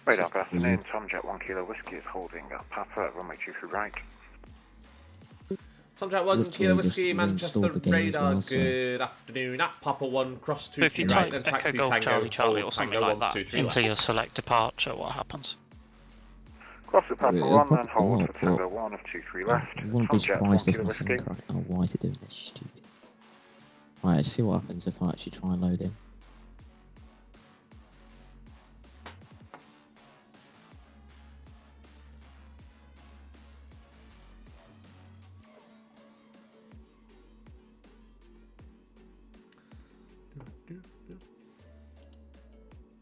Radar, good afternoon. Tom Jet 1 Kilo Whiskey is holding Papa, runway 23 right. Tom Jet 1 Kilo Whiskey, Manchester Radar, well, so. Good afternoon. At Papa 1, cross 2 So if you right, type then Echo taxi Golf Tango, Charlie Charlie or hold, something Tango like 1, that 2, 3 into left. your select departure, what happens? Cross the Papa It'll 1 probably and hold go for up, Tango but 1 of 23 left. I wouldn't Tom be Jet 1 surprised if Kilo my Whiskey. thing cracked. Oh, why is it doing this stupid? Right, let's see what happens if I actually try and load in.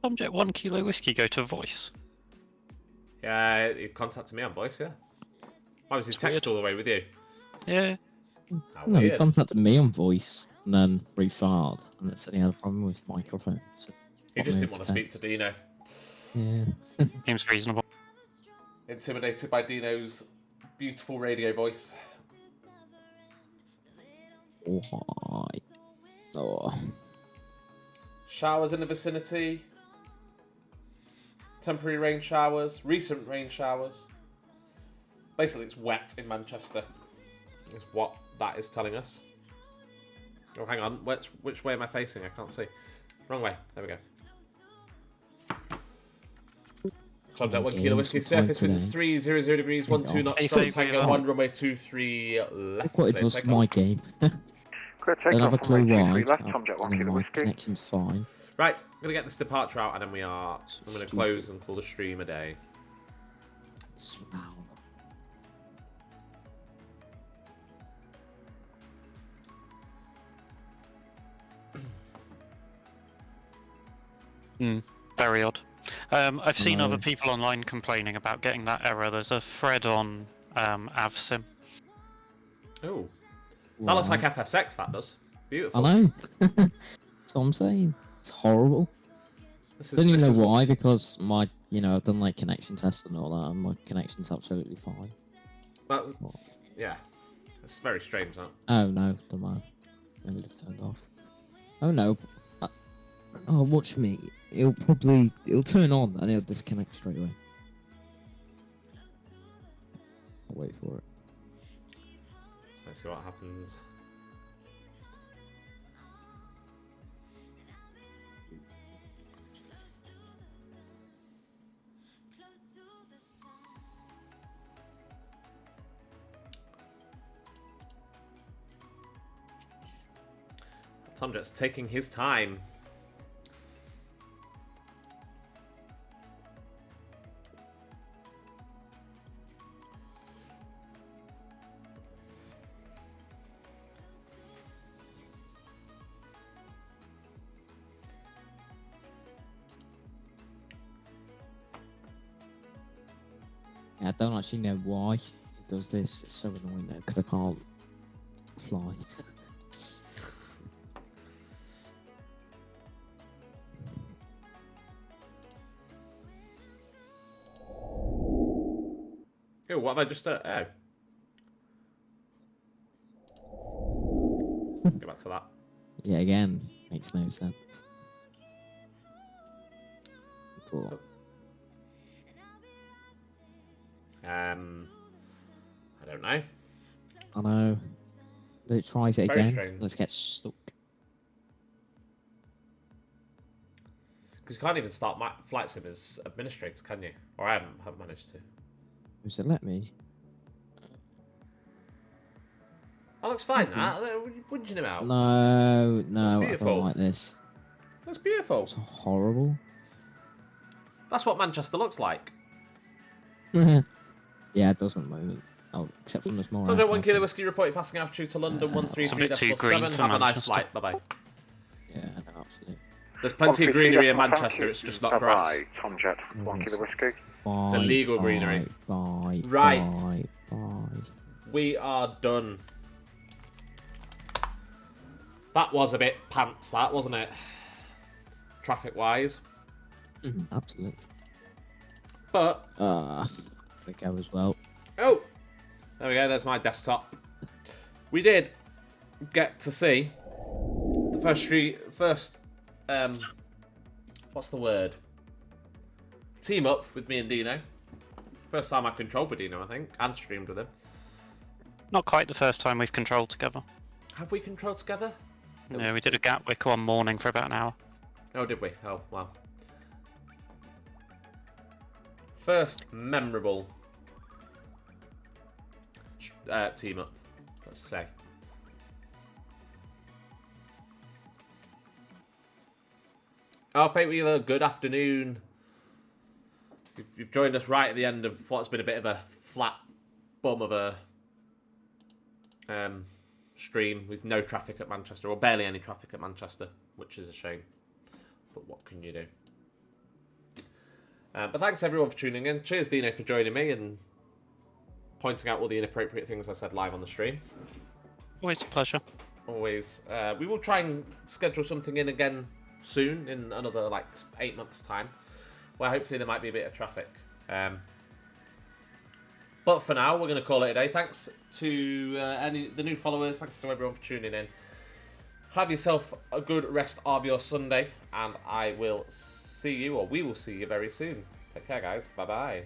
Tomjet 1 Kilo Whiskey go to voice. Yeah, he contacted me on voice, yeah. Why was he text weird. all the way with you? Yeah. How No, he weird. contacted me on voice and then refired, and it said he had a problem with the microphone. So He just didn't want to speak to Dino. Yeah. Seems reasonable. Intimidated by Dino's beautiful radio voice. Why? Oh. Showers in the vicinity. Temporary rain showers. Recent rain showers. Basically, it's wet in Manchester. Is what that is telling us. Oh, hang on. Which way am I facing? I can't see. Wrong way. There we go. Tom Jet 1 Kilo Whiskey. Surface winds 300 degrees, 12 knots. Strong Tango 1, runway 23 left. Look what it does to my game. Correct, Don't have a clue why. Tom Jet 1 Kilo My Whiskey. connection's fine. Right, I'm going to get this departure out and then I'm going to close and call the stream a day. Wow. Very odd. I've seen other people online complaining about getting that error. There's a thread on VATSIM. Oh. That looks like FSX, that does. Beautiful. I know. That's what I'm saying. It's horrible. Don't even know why, because my, I've done like connection tests and all that, and my connection's absolutely fine. Yeah. It's very strange, that. Oh no, don't mind. Maybe it's turned off. Oh no. Oh, watch me. It'll turn on and it'll disconnect straight away. I'll wait for it. Let's see what happens. Tomjet's taking his time. Yeah, I don't actually know why it does this. It's so annoying though, because I can't fly. Oh, what have I just done? Oh. Go back to that. Yeah, again, makes no sense. Cool. I don't know. I know. But it tries it Very again. strange. Let's get stuck. Because you can't even start flight sim as administrator, can you? Or I haven't managed to. Does it let me? That looks fine, that. Punching him out. No, no, I beautiful. don't like this. That's beautiful. It's horrible. That's what Manchester looks like. Yeah, it does at the moment. Oh, except from this more. So 1 Kilo Whiskey reported passing altitude to London 133.7. Have a nice flight. Bye bye. Yeah, no, absolutely. There's plenty of greenery in Manchester, it's just not grass. Bye, Tom Jet, 1 Kilo Whiskey. It's illegal greenery. Bye. Right. Bye. We are done. That was a bit pants, that, wasn't it? Traffic-wise. Absolutely. But... I go as well. Oh! There we go, there's my desktop. We did get to see the first what's the word? Team up with me and Dino. First time I've controlled with Dino, I think, and streamed with him. Not quite the first time we've controlled together. Have we controlled together? No, we did a Gatwick one morning for about an hour. Oh, did we? Oh, wow. First memorable team up, let's say. Oh, Fate Wheeler, good afternoon. You've joined us right at the end of what's been a bit of a flat bum of a stream with no traffic at Manchester, or barely any traffic at Manchester, which is a shame. But what can you do? But thanks everyone for tuning in. Cheers, Dino, for joining me and pointing out all the inappropriate things I said live on the stream. Always a pleasure. Always. We will try and schedule something in again soon, in another like 8 months' time, where hopefully there might be a bit of traffic. But for now, we're going to call it a day. Thanks to the new followers. Thanks to everyone for tuning in. Have yourself a good rest of your Sunday, and I will see you, or we will see you very soon. Take care, guys. Bye-bye.